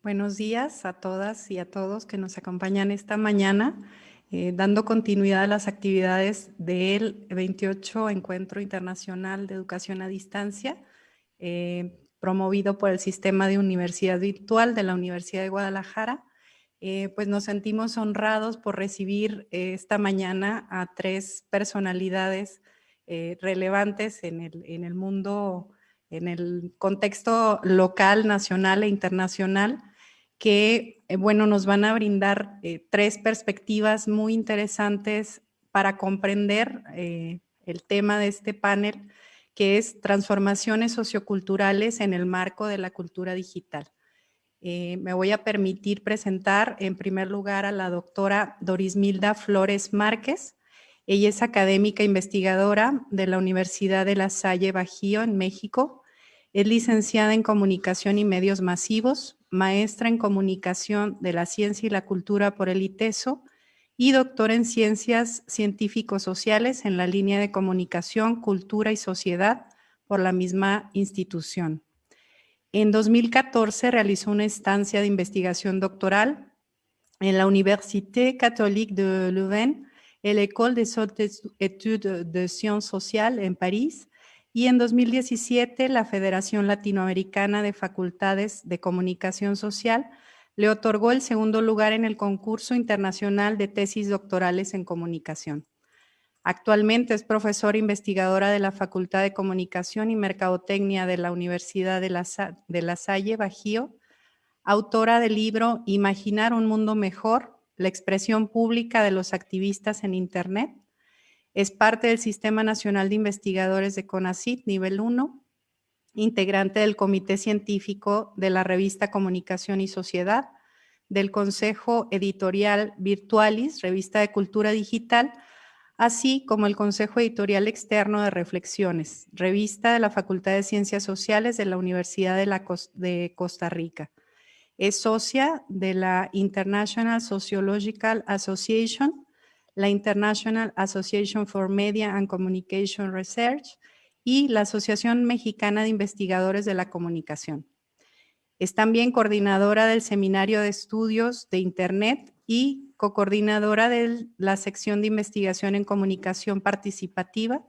Buenos días a todas y a todos que nos acompañan esta mañana, dando continuidad a las actividades del 28 Encuentro Internacional de Educación a Distancia, promovido por el Sistema de Universidad Virtual de la Universidad de Guadalajara. Pues nos sentimos honrados por recibir esta mañana a tres personalidades relevantes en el mundo, en el contexto local, nacional e internacional, que, bueno, nos van a brindar tres perspectivas muy interesantes para comprender el tema de este panel, que es transformaciones socioculturales en el marco de la cultura digital. Me voy a permitir presentar en primer lugar a la doctora Dorismilda Flores Márquez. Ella es académica investigadora de la Universidad de La Salle Bajío en México. Es licenciada en Comunicación y Medios Masivos, maestra en Comunicación de la Ciencia y la Cultura por el ITESO y doctora en Ciencias Científico-Sociales en la línea de Comunicación, Cultura y Sociedad por la misma institución. En 2014 realizó una estancia de investigación doctoral en la Université Catholique de Leuven, en la École des Hautes Études de Sciences Sociales en París, y en 2017 la Federación Latinoamericana de Facultades de Comunicación Social le otorgó el segundo lugar en el concurso internacional de tesis doctorales en comunicación. Actualmente es profesora investigadora de la Facultad de Comunicación y Mercadotecnia de la Universidad de La Salle Bajío, autora del libro Imaginar un mundo mejor, la expresión pública de los activistas en Internet. Es parte del Sistema Nacional de Investigadores de CONACYT, nivel 1, integrante del Comité Científico de la revista Comunicación y Sociedad, del Consejo Editorial Virtualis, revista de cultura digital, así como el Consejo Editorial Externo de Reflexiones, revista de la Facultad de Ciencias Sociales de la Universidad de Costa Rica. Es socia de la International Sociological Association, la International Association for Media and Communication Research y la Asociación Mexicana de Investigadores de la Comunicación. Es también coordinadora del Seminario de Estudios de Internet y cocoordinadora de la sección de investigación en comunicación participativa,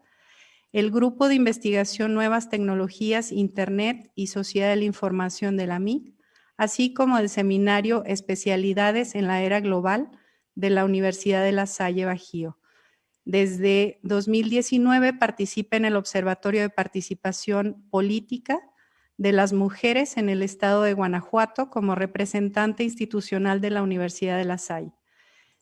el Grupo de Investigación Nuevas Tecnologías, Internet y Sociedad de la Información de la MIC, así como el Seminario Especialidades en la Era Global de la Universidad de La Salle Bajío. Desde 2019 participa en el Observatorio de Participación Política de las Mujeres en el Estado de Guanajuato como representante institucional de la Universidad de La Salle.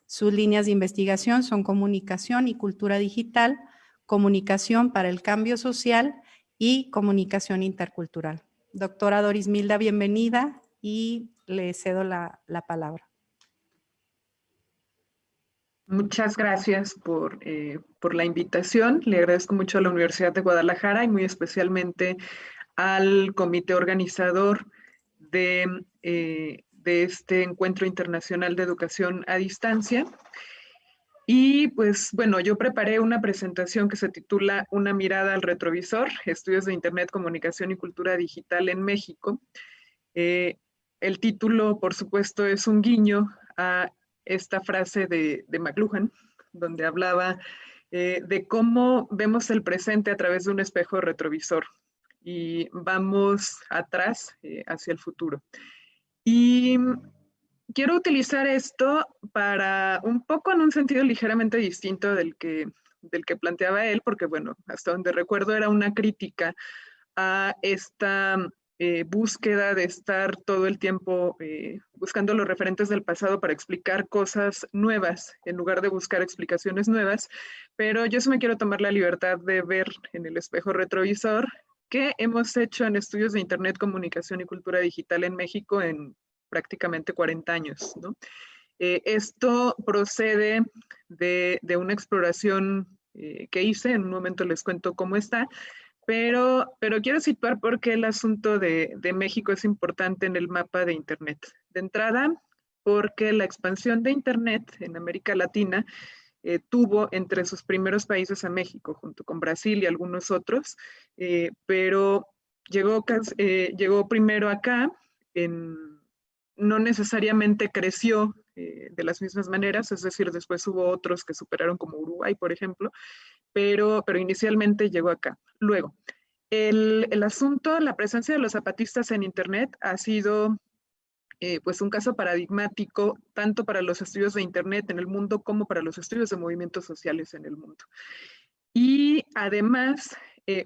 Sus líneas de investigación son comunicación y cultura digital, comunicación para el cambio social y comunicación intercultural. Doctora Dorismilda, bienvenida y le cedo la palabra. Muchas gracias por la invitación. Le agradezco mucho a la Universidad de Guadalajara y muy especialmente al comité organizador de este Encuentro Internacional de Educación a Distancia. Y pues bueno, yo preparé una presentación que se titula Una mirada al retrovisor, estudios de Internet, comunicación y cultura digital en México. El título, por supuesto, es un guiño a esta frase de McLuhan, donde hablaba de cómo vemos el presente a través de un espejo retrovisor y vamos atrás hacia el futuro. Y quiero utilizar esto para un poco en un sentido ligeramente distinto del que planteaba él, porque bueno, hasta donde recuerdo era una crítica a esta búsqueda de estar todo el tiempo buscando los referentes del pasado para explicar cosas nuevas, en lugar de buscar explicaciones nuevas, pero yo sí me quiero tomar la libertad de ver en el espejo retrovisor qué hemos hecho en estudios de Internet, comunicación y cultura digital en México en prácticamente 40 años, ¿no? Esto procede de una exploración que hice, en un momento les cuento cómo está, pero quiero situar por qué el asunto de México es importante en el mapa de Internet. De entrada, porque la expansión de Internet en América Latina tuvo entre sus primeros países a México, junto con Brasil y algunos otros, pero llegó primero acá, no necesariamente creció de las mismas maneras, es decir, después hubo otros que superaron como Uruguay, por ejemplo, pero inicialmente llegó acá. Luego, el asunto, la presencia de los zapatistas en Internet ha sido pues un caso paradigmático tanto para los estudios de Internet en el mundo como para los estudios de movimientos sociales en el mundo. Y además,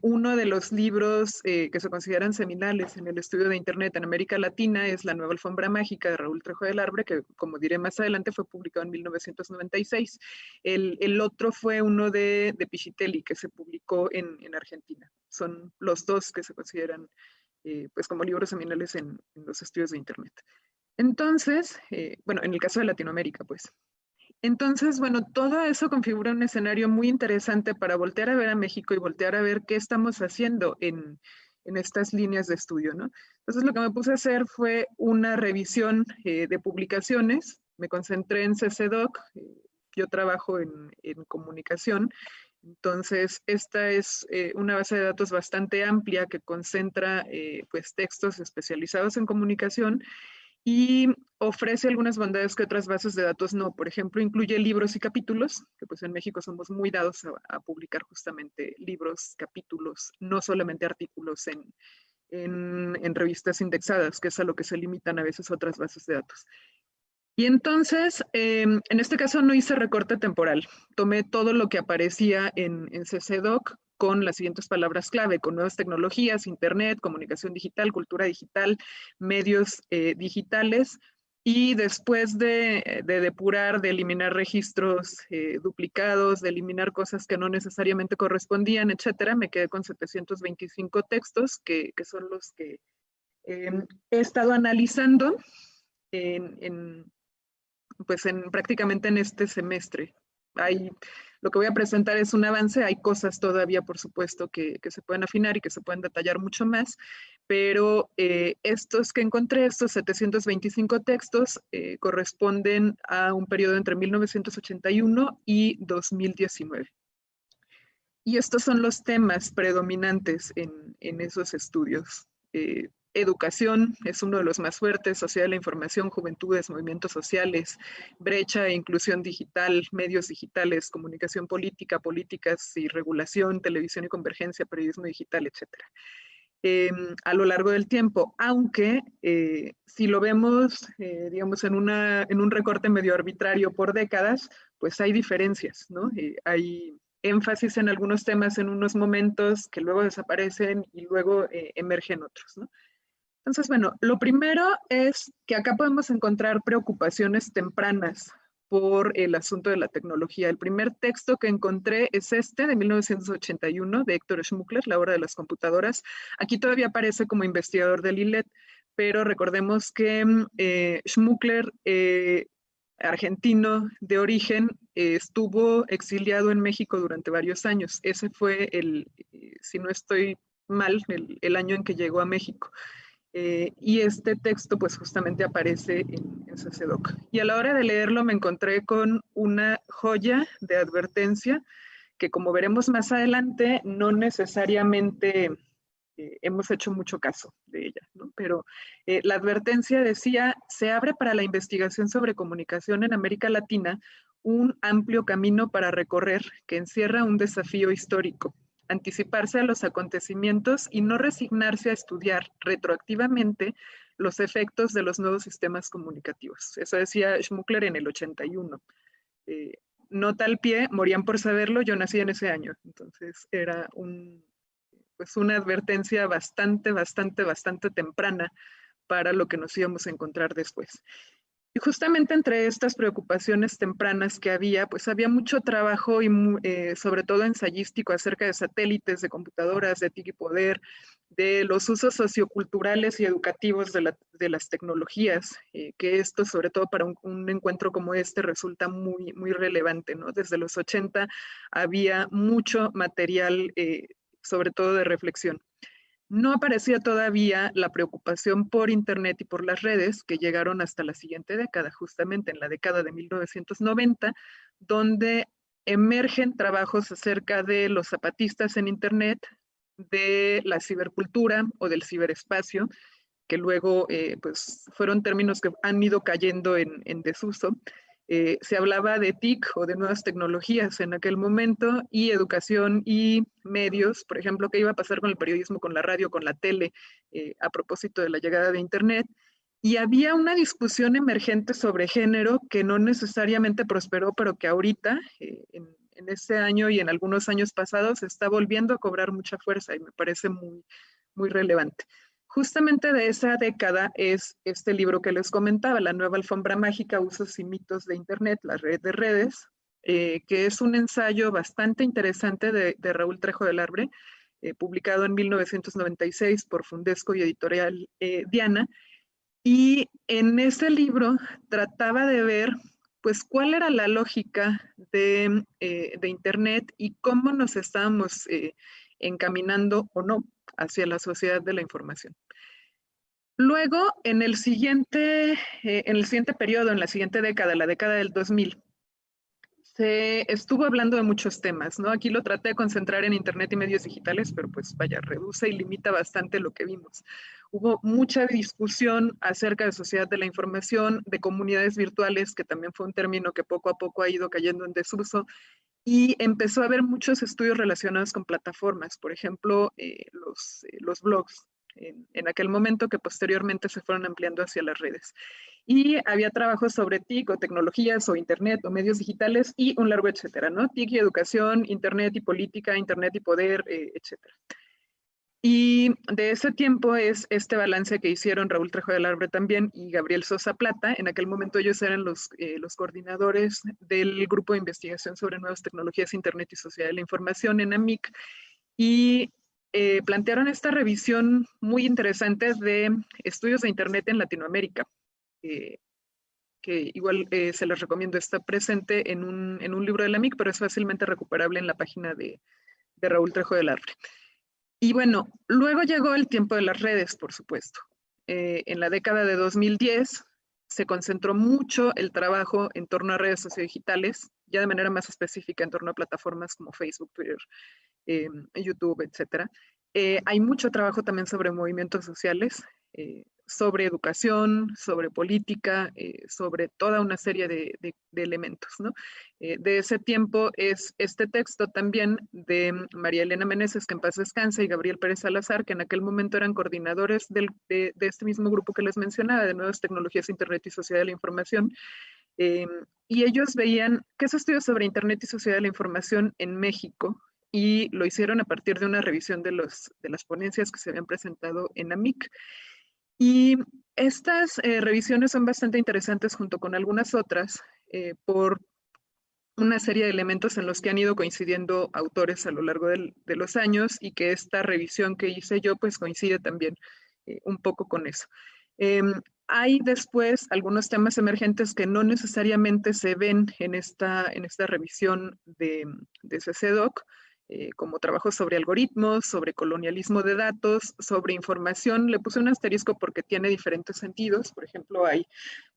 uno de los libros que se consideran seminales en el estudio de Internet en América Latina es La Nueva Alfombra Mágica de Raúl Trejo del Arbre, que como diré más adelante fue publicado en 1996. El otro fue uno de Pichitelli, que se publicó en Argentina. Son los dos que se consideran pues como libros seminales en los estudios de Internet. Entonces, bueno, en el caso de Latinoamérica, pues. Entonces, bueno, todo eso configura un escenario muy interesante para voltear a ver a México y voltear a ver qué estamos haciendo en estas líneas de estudio, ¿no? Entonces, lo que me puse a hacer fue una revisión de publicaciones. Me concentré en CCDoc. Yo trabajo en comunicación. Entonces, esta es una base de datos bastante amplia que concentra pues textos especializados en comunicación y ofrece algunas bondades que otras bases de datos no. Por ejemplo, incluye libros y capítulos, que pues en México somos muy dados a publicar justamente libros, capítulos, no solamente artículos en revistas indexadas, que es a lo que se limitan a veces otras bases de datos. Y entonces, en este caso no hice recorte temporal. Tomé todo lo que aparecía en CCDoc con las siguientes palabras clave, con nuevas tecnologías, Internet, comunicación digital, cultura digital, medios digitales. Y después de depurar, de eliminar registros duplicados, de eliminar cosas que no necesariamente correspondían, etcétera, me quedé con 725 textos, que son los que he estado analizando en pues prácticamente en este semestre. Lo que voy a presentar es un avance, hay cosas todavía, por supuesto, que se pueden afinar y que se pueden detallar mucho más, pero estos que encontré, estos 725 textos, corresponden a un periodo entre 1981 y 2019. Y estos son los temas predominantes en esos estudios. Educación es uno de los más fuertes, sociedad de la información, juventudes, movimientos sociales, brecha e inclusión digital, medios digitales, comunicación política, políticas y regulación, televisión y convergencia, periodismo digital, etcétera. A lo largo del tiempo, aunque si lo vemos, digamos, en un recorte medio arbitrario por décadas, pues hay diferencias, ¿no? Hay énfasis en algunos temas en unos momentos que luego desaparecen y luego emergen otros, ¿no? Entonces, bueno, lo primero es que acá podemos encontrar preocupaciones tempranas por el asunto de la tecnología. El primer texto que encontré es este de 1981 de Héctor Schmuckler, La hora de las computadoras. Aquí todavía aparece como investigador del ILET, pero recordemos que Schmuckler, argentino de origen, estuvo exiliado en México durante varios años. Ese fue si no estoy mal, el año en que llegó a México. Y este texto pues justamente aparece en CCDoc. Y a la hora de leerlo me encontré con una joya de advertencia que como veremos más adelante no necesariamente hemos hecho mucho caso de ella, ¿no? Pero la advertencia decía, se abre para la investigación sobre comunicación en América Latina un amplio camino para recorrer que encierra un desafío histórico, anticiparse a los acontecimientos y no resignarse a estudiar retroactivamente los efectos de los nuevos sistemas comunicativos. Eso decía Schmuckler en el 81. Eh, Nota al pie, morían por saberlo, yo nací en ese año, entonces era pues una advertencia bastante temprana para lo que nos íbamos a encontrar después. Y justamente entre estas preocupaciones tempranas que había, pues había mucho trabajo y sobre todo ensayístico acerca de satélites, de computadoras, de TIC y poder, de los usos socioculturales y educativos de las tecnologías, que esto sobre todo para un encuentro como este resulta muy relevante, ¿no? Desde los 80 había mucho material, sobre todo de reflexión. No aparecía todavía la preocupación por Internet y por las redes que llegaron hasta la siguiente década, justamente en la década de 1990, donde emergen trabajos acerca de los zapatistas en Internet, de la cibercultura o del ciberespacio, que luego pues fueron términos que han ido cayendo en desuso. Se hablaba de TIC o de nuevas tecnologías en aquel momento y educación y medios, por ejemplo, qué iba a pasar con el periodismo, con la radio, con la tele, a propósito de la llegada de Internet. Y había una discusión emergente sobre género que no necesariamente prosperó, pero que ahorita, en este año y en algunos años pasados, está volviendo a cobrar mucha fuerza y me parece muy, muy relevante. Justamente de esa década es este libro que les comentaba, La nueva alfombra mágica, usos y mitos de Internet, la red de redes, que es un ensayo bastante interesante de Raúl Trejo del Arbre, publicado en 1996 por Fundesco y Editorial Diana. Y en ese libro trataba de ver, pues, cuál era la lógica de Internet y cómo nos estábamos encaminando o no hacia la sociedad de la información. Luego, en el siguiente periodo, en la siguiente década, la década del 2000, se estuvo hablando de muchos temas, ¿no? Aquí lo traté de concentrar en Internet y medios digitales, pero pues vaya, reduce y limita bastante lo que vimos. Hubo mucha discusión acerca de sociedad de la información, de comunidades virtuales, que también fue un término que poco a poco ha ido cayendo en desuso, y empezó a haber muchos estudios relacionados con plataformas, por ejemplo, los blogs, en aquel momento que posteriormente se fueron ampliando hacia las redes. Y había trabajos sobre TIC o tecnologías o Internet o medios digitales y un largo etcétera, ¿no? TIC y educación, Internet y política, Internet y poder, etcétera. Y de ese tiempo es este balance que hicieron Raúl Trejo del Arbre también y Gabriel Sosa Plata. En aquel momento ellos eran los coordinadores del grupo de investigación sobre nuevas tecnologías, Internet y sociedad de la información en AMIC. Y plantearon esta revisión muy interesante de estudios de Internet en Latinoamérica, que igual se les recomiendo, está presente en un libro de la AMIC, pero es fácilmente recuperable en la página de Raúl Trejo del Arbre. Y bueno, luego llegó el tiempo de las redes, por supuesto. En la década de 2010 se concentró mucho el trabajo en torno a redes sociodigitales, ya de manera más específica en torno a plataformas como Facebook, Twitter, YouTube, etcétera. Hay mucho trabajo también sobre movimientos sociales, sobre educación, sobre política, sobre toda una serie de elementos, ¿no? De ese tiempo es este texto también de María Elena Meneses, que en paz descanse, y Gabriel Pérez Salazar, que en aquel momento eran coordinadores de este mismo grupo que les mencionaba, de Nuevas Tecnologías, Internet y Sociedad de la Información. Y ellos veían qué es estudios sobre Internet y Sociedad de la Información en México, y lo hicieron a partir de una revisión de las ponencias que se habían presentado en AMIC. Y estas revisiones son bastante interesantes junto con algunas otras por una serie de elementos en los que han ido coincidiendo autores a lo largo de los años y que esta revisión que hice yo pues coincide también un poco con eso. Hay después algunos temas emergentes que no necesariamente se ven en esta revisión de CCDOC, como trabajos sobre algoritmos, sobre colonialismo de datos, sobre información. Le puse un asterisco porque tiene diferentes sentidos. Por ejemplo, hay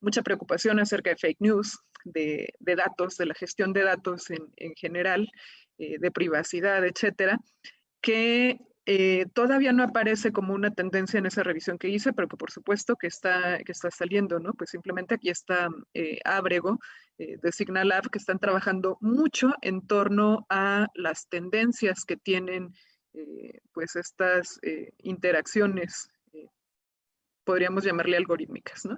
mucha preocupación acerca de fake news, de datos, de la gestión de datos en general, de privacidad, etcétera, que todavía no aparece como una tendencia en esa revisión que hice, pero que por supuesto que está saliendo, ¿no? Pues simplemente aquí está Ábrego, de Signal Lab, que están trabajando mucho en torno a las tendencias que tienen pues estas interacciones, podríamos llamarle algorítmicas, ¿no?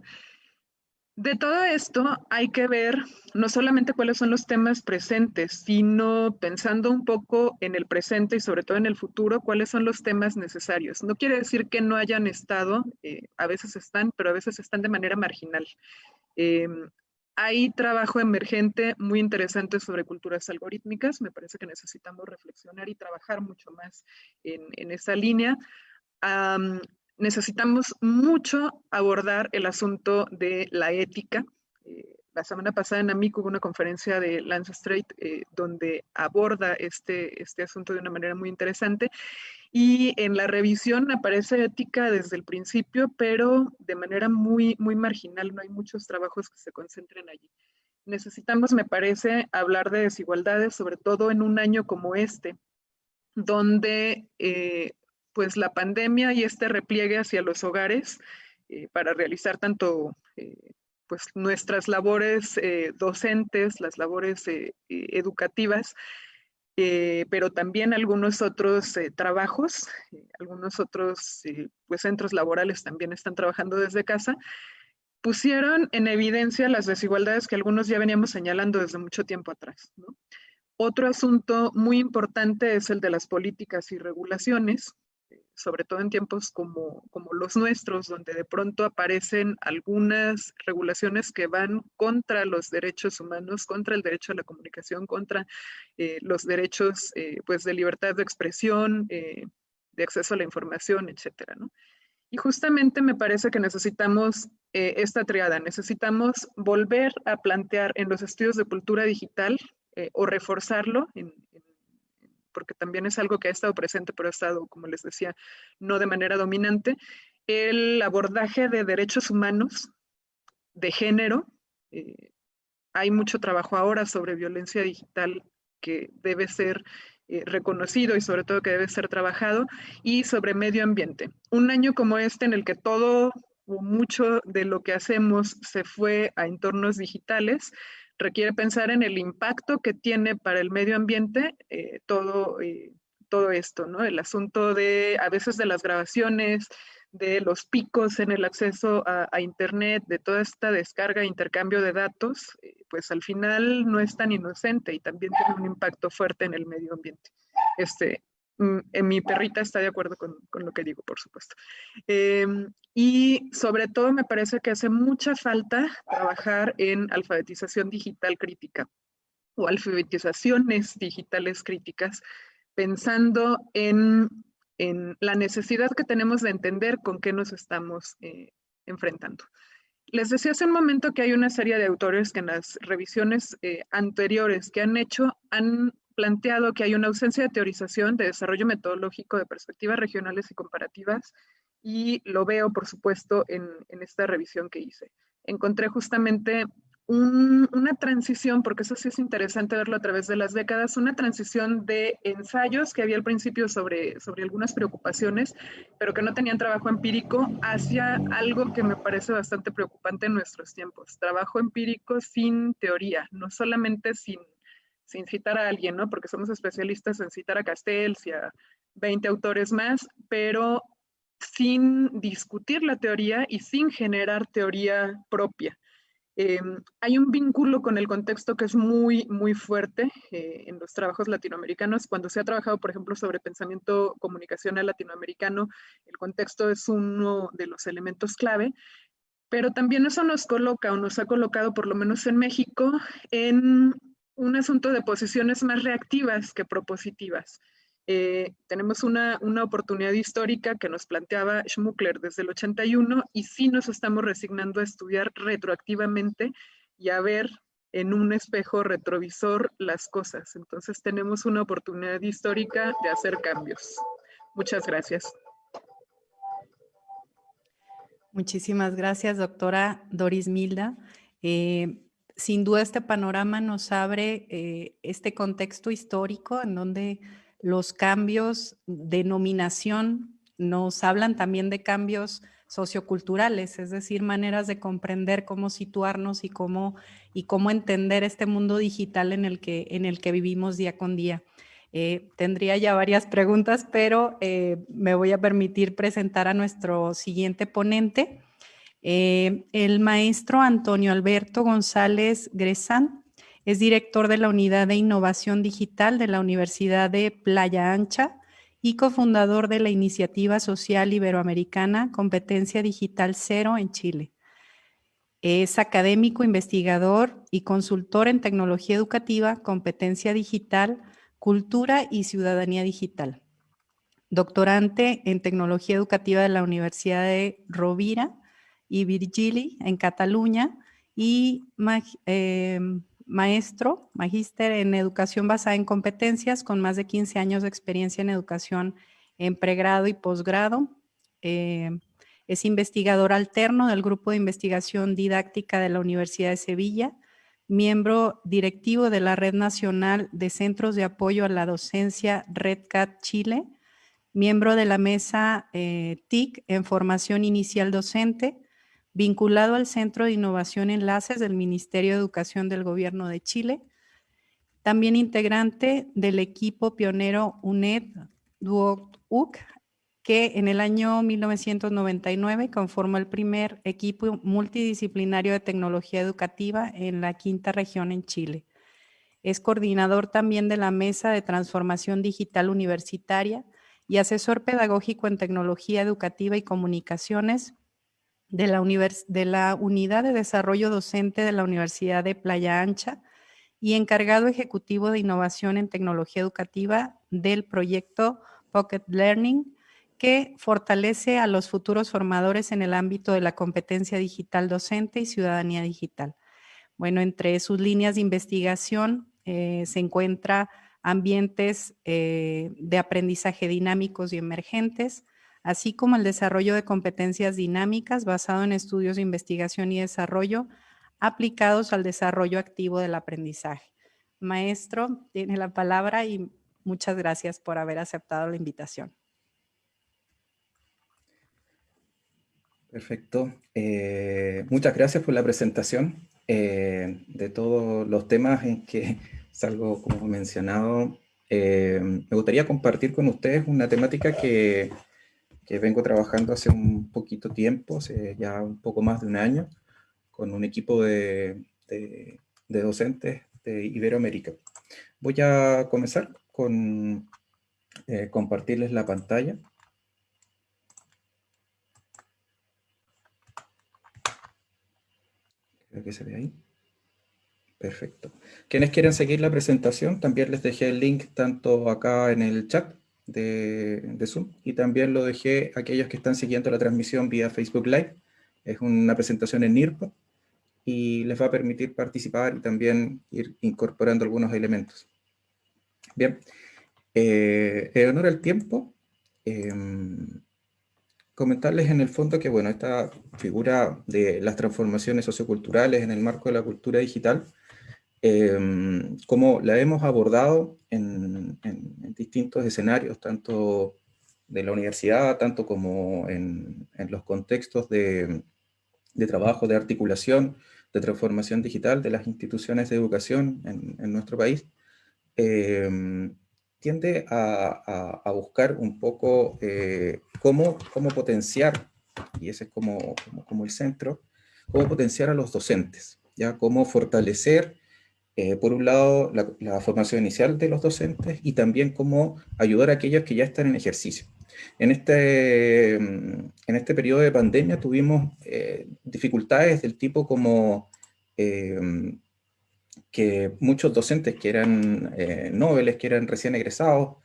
De todo esto hay que ver no solamente cuáles son los temas presentes, sino pensando un poco en el presente y sobre todo en el futuro, cuáles son los temas necesarios. No quiere decir que no hayan estado, a veces están, pero a veces están de manera marginal. Eh, Hay trabajo emergente muy interesante sobre culturas algorítmicas. Me parece que necesitamos reflexionar y trabajar mucho más en esa línea. Necesitamos mucho abordar el asunto de la ética. La semana pasada en AMIC hubo una conferencia de Lance Strait donde aborda este asunto de una manera muy interesante, y en la revisión aparece ética desde el principio, pero de manera muy, muy marginal. No hay muchos trabajos que se concentren allí. Necesitamos, me parece, hablar de desigualdades, sobre todo en un año como este, donde pues la pandemia y este repliegue hacia los hogares para realizar tanto pues nuestras labores docentes, las labores educativas, pero también algunos otros trabajos, algunos otros pues centros laborales también están trabajando desde casa, pusieron en evidencia las desigualdades que algunos ya veníamos señalando desde mucho tiempo atrás, ¿no? Otro asunto muy importante es el de las políticas y regulaciones, sobre todo en tiempos como los nuestros, donde de pronto aparecen algunas regulaciones que van contra los derechos humanos, contra el derecho a la comunicación, contra los derechos pues de libertad de expresión, de acceso a la información, etcétera, ¿no? Y justamente me parece que necesitamos esta triada, necesitamos volver a plantear en los estudios de cultura digital o reforzarlo, porque también es algo que ha estado presente, pero ha estado, como les decía, no de manera dominante, el abordaje de derechos humanos, de género. Hay mucho trabajo ahora sobre violencia digital que debe ser reconocido y sobre todo que debe ser trabajado, y sobre medio ambiente. Un año como este en el que todo o mucho de lo que hacemos se fue a entornos digitales, requiere pensar en el impacto que tiene para el medio ambiente todo esto, ¿no? El asunto de a veces de las grabaciones, de los picos en el acceso a Internet, de toda esta descarga e intercambio de datos, pues al final no es tan inocente y también tiene un impacto fuerte en el medio ambiente. Mi perrita está de acuerdo con lo que digo, por supuesto. Y sobre todo me parece que hace mucha falta trabajar en alfabetización digital crítica o alfabetizaciones digitales críticas, pensando en la necesidad que tenemos de entender con qué nos estamos enfrentando. Les decía hace un momento que hay una serie de autores que en las revisiones anteriores que han hecho han planteado que hay una ausencia de teorización, de desarrollo metodológico, de perspectivas regionales y comparativas, y lo veo, por supuesto, en esta revisión que hice. Encontré justamente una transición, porque eso sí es interesante verlo a través de las décadas, una transición de ensayos que había al principio sobre algunas preocupaciones, pero que no tenían trabajo empírico, hacia algo que me parece bastante preocupante en nuestros tiempos, trabajo empírico sin teoría, no solamente sin citar a alguien, ¿no? Porque somos especialistas en citar a Castells y a 20 autores más, pero sin discutir la teoría y sin generar teoría propia. Hay un vínculo con el contexto que es muy, muy fuerte en los trabajos latinoamericanos. Cuando se ha trabajado, por ejemplo, sobre pensamiento comunicacional latinoamericano, el contexto es uno de los elementos clave, pero también eso nos coloca o nos ha colocado, por lo menos en México, en un asunto de posiciones más reactivas que propositivas. Tenemos una oportunidad histórica que nos planteaba Schmuckler desde el 81 y sí nos estamos resignando a estudiar retroactivamente y a ver en un espejo retrovisor las cosas. Entonces tenemos una oportunidad histórica de hacer cambios. Muchas gracias. Muchísimas gracias, doctora Doris Milda. Sin duda este panorama nos abre este contexto histórico en donde los cambios de nominación nos hablan también de cambios socioculturales, es decir, maneras de comprender cómo situarnos y cómo entender este mundo digital en el que vivimos día con día. Tendría ya varias preguntas, pero me voy a permitir presentar a nuestro siguiente ponente, el maestro Antonio Alberto González Gresán. Es director de la Unidad de Innovación Digital de la Universidad de Playa Ancha y cofundador de la Iniciativa Social Iberoamericana Competencia Digital Cero en Chile. Es académico, investigador y consultor en tecnología educativa, competencia digital, cultura y ciudadanía digital. Doctorante en tecnología educativa de la Universidad de Rovira y Virgili en Cataluña y magíster en educación basada en competencias con más de 15 años de experiencia en educación en pregrado y posgrado. Es investigador alterno del Grupo de Investigación Didáctica de la Universidad de Sevilla, miembro directivo de la Red Nacional de Centros de Apoyo a la Docencia RedCat Chile, miembro de la mesa TIC en formación inicial docente, vinculado al Centro de Innovación Enlaces del Ministerio de Educación del Gobierno de Chile, también integrante del equipo pionero UNED Duoc, que en el año 1999 conformó el primer equipo multidisciplinario de tecnología educativa en la quinta región en Chile. Es coordinador también de la Mesa de Transformación Digital Universitaria y asesor pedagógico en tecnología educativa y comunicaciones de la Unidad de Desarrollo Docente de la Universidad de Playa Ancha y encargado ejecutivo de innovación en tecnología educativa del proyecto Pocket Learning, que fortalece a los futuros formadores en el ámbito de la competencia digital docente y ciudadanía digital. Bueno, entre sus líneas de investigación se encuentra ambientes de aprendizaje dinámicos y emergentes, así como el desarrollo de competencias dinámicas basado en estudios de investigación y desarrollo aplicados al desarrollo activo del aprendizaje. Maestro, tiene la palabra y muchas gracias por haber aceptado la invitación. Perfecto. Muchas gracias por la presentación de todos los temas en que salgo como mencionado. Me gustaría compartir con ustedes una temática que vengo trabajando hace un poquito tiempo, hace ya un poco más de un año, con un equipo de docentes de Iberoamérica. Voy a comenzar con compartirles la pantalla. Creo que se ve ahí. Perfecto. Quienes quieren seguir la presentación, también les dejé el link tanto acá en el chat de Zoom y también lo dejé a aquellos que están siguiendo la transmisión vía Facebook Live. Es una presentación en NIRPA y les va a permitir participar y también ir incorporando algunos elementos. Bien, en honor al tiempo, comentarles en el fondo que, bueno, esta figura de las transformaciones socioculturales en el marco de la cultura digital, como la hemos abordado en distintos escenarios, tanto de la universidad, tanto como en los contextos de trabajo, de articulación, de transformación digital de las instituciones de educación en nuestro país, tiende a buscar un poco cómo potenciar, y ese es como el centro, cómo potenciar a los docentes, ¿ya? Cómo fortalecer, por un lado, la formación inicial de los docentes y también cómo ayudar a aquellos que ya están en ejercicio. En este periodo de pandemia tuvimos dificultades del tipo como que muchos docentes que eran noveles, que eran recién egresados,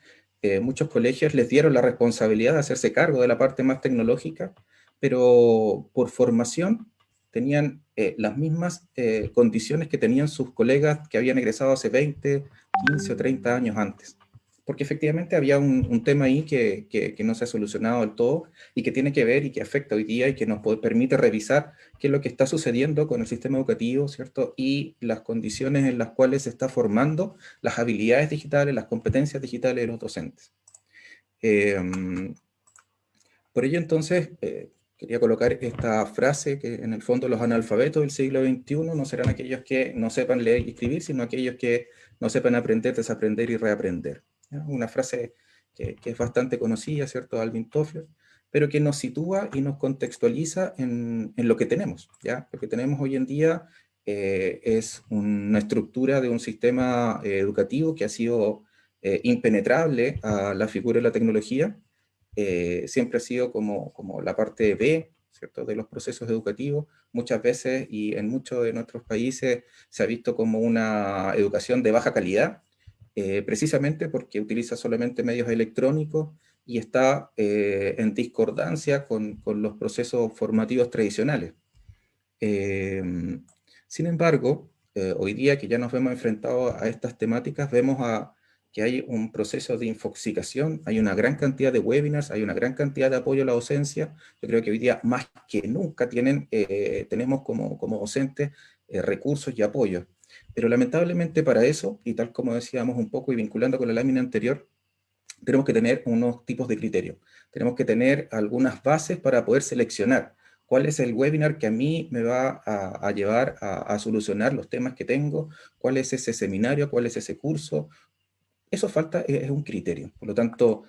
muchos colegios les dieron la responsabilidad de hacerse cargo de la parte más tecnológica, pero por formación tenían las mismas condiciones que tenían sus colegas que habían egresado hace 20, 15 o 30 años antes. Porque efectivamente había un tema ahí que no se ha solucionado del todo y que tiene que ver y que afecta hoy día y que nos permite revisar qué es lo que está sucediendo con el sistema educativo, ¿cierto? Y las condiciones en las cuales se está formando las habilidades digitales, las competencias digitales de los docentes. Por ello, entonces, quería colocar esta frase que en el fondo los analfabetos del siglo XXI no serán aquellos que no sepan leer y escribir, sino aquellos que no sepan aprender, desaprender y reaprender. ¿Ya? Una frase que es bastante conocida, ¿cierto? Alvin Toffler, pero que nos sitúa y nos contextualiza en lo que tenemos. ¿Ya? Lo que tenemos hoy en día es una estructura de un sistema educativo que ha sido impenetrable a la figura de la tecnología. Siempre ha sido como la parte B, ¿cierto?, de los procesos educativos. Muchas veces y en muchos de nuestros países se ha visto como una educación de baja calidad, precisamente porque utiliza solamente medios electrónicos y está en discordancia con los procesos formativos tradicionales. Sin embargo, hoy día que ya nos vemos enfrentados a estas temáticas, vemos que hay un proceso de infoxicación, hay una gran cantidad de webinars, hay una gran cantidad de apoyo a la docencia. Yo creo que hoy día más que nunca tenemos como docentes recursos y apoyos. Pero lamentablemente para eso, y tal como decíamos un poco y vinculando con la lámina anterior, tenemos que tener unos tipos de criterios. Tenemos que tener algunas bases para poder seleccionar cuál es el webinar que a mí me va a llevar a solucionar los temas que tengo, cuál es ese seminario, cuál es ese curso. Eso falta, es un criterio. Por lo tanto,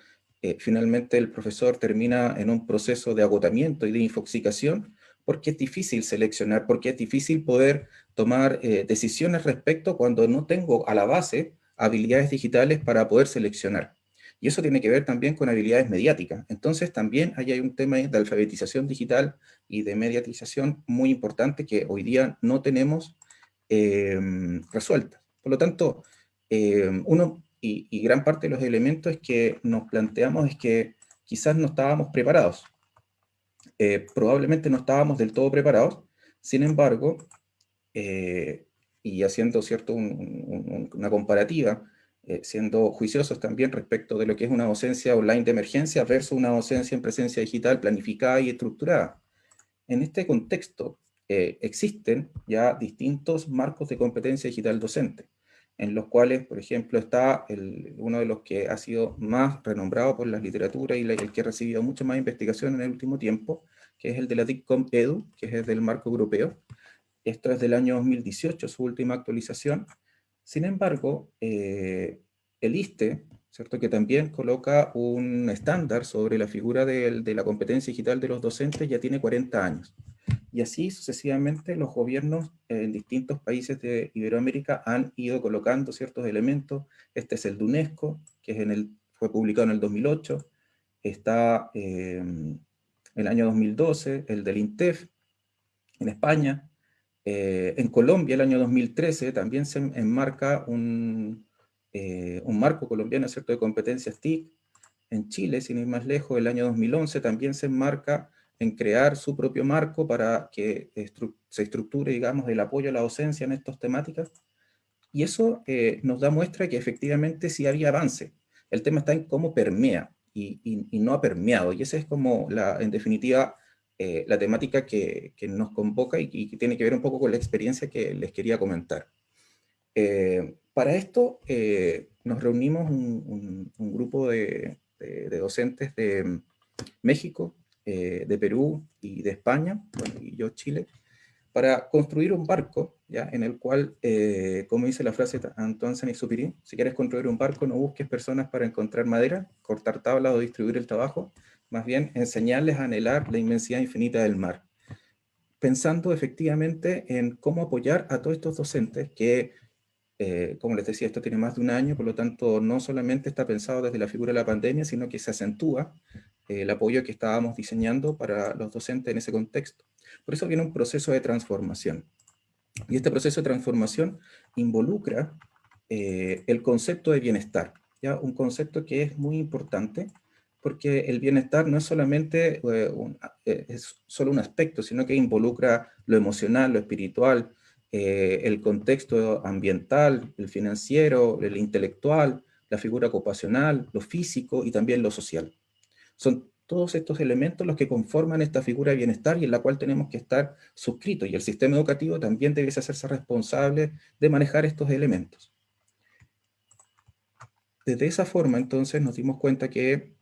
finalmente el profesor termina en un proceso de agotamiento y de infoxicación porque es difícil seleccionar, porque es difícil poder tomar decisiones respecto cuando no tengo a la base habilidades digitales para poder seleccionar. Y eso tiene que ver también con habilidades mediáticas. Entonces también ahí hay un tema de alfabetización digital y de mediatización muy importante que hoy día no tenemos resueltas. Por lo tanto, y gran parte de los elementos es que nos planteamos es que quizás no estábamos preparados. Probablemente no estábamos del todo preparados. Sin embargo, y haciendo cierto una comparativa, siendo juiciosos también respecto de lo que es una docencia online de emergencia versus una docencia en presencia digital planificada y estructurada. En este contexto existen ya distintos marcos de competencia digital docente, en los cuales, por ejemplo, está uno de los que ha sido más renombrado por la literatura y el que ha recibido mucha más investigación en el último tiempo, que es el de la DICCOM EDU, que es del marco europeo. Esto es del año 2018, su última actualización. Sin embargo, el ISTE, ¿cierto?, que también coloca un estándar sobre la figura de la competencia digital de los docentes, ya tiene 40 años. Y así sucesivamente los gobiernos en distintos países de Iberoamérica han ido colocando ciertos elementos. Este es el de UNESCO, que fue publicado en el 2008. Está el año 2012, el del INTEF, en España. En Colombia, el año 2013, también se enmarca un marco colombiano, ¿cierto?, de competencias TIC. En Chile, sin ir más lejos, el año 2011 también se enmarca en crear su propio marco para que se estructure, digamos, el apoyo a la docencia en estas temáticas. Y eso nos da muestra que efectivamente sí había avance. El tema está en cómo permea y no ha permeado. Y esa es como, en definitiva, la temática que nos convoca y que tiene que ver un poco con la experiencia que les quería comentar. Para esto nos reunimos un grupo de docentes de México, de Perú y de España, bueno, y yo Chile, para construir un barco, ¿ya?, en el cual, como dice la frase de Antoine Saint-Exupéry, si quieres construir un barco, no busques personas para encontrar madera, cortar tablas o distribuir el trabajo, más bien enseñarles a anhelar la inmensidad infinita del mar. Pensando efectivamente en cómo apoyar a todos estos docentes que, como les decía, esto tiene más de un año, por lo tanto no solamente está pensado desde la figura de la pandemia, sino que se acentúa el apoyo que estábamos diseñando para los docentes en ese contexto. Por eso viene un proceso de transformación. Y este proceso de transformación involucra el concepto de bienestar, ¿ya? Un concepto que es muy importante, porque el bienestar no es solamente es solo un aspecto, sino que involucra lo emocional, lo espiritual, el contexto ambiental, el financiero, el intelectual, la figura ocupacional, lo físico y también lo social. Son todos estos elementos los que conforman esta figura de bienestar y en la cual tenemos que estar suscritos, y el sistema educativo también debe hacerse responsable de manejar estos elementos. Desde esa forma, entonces, nos dimos cuenta que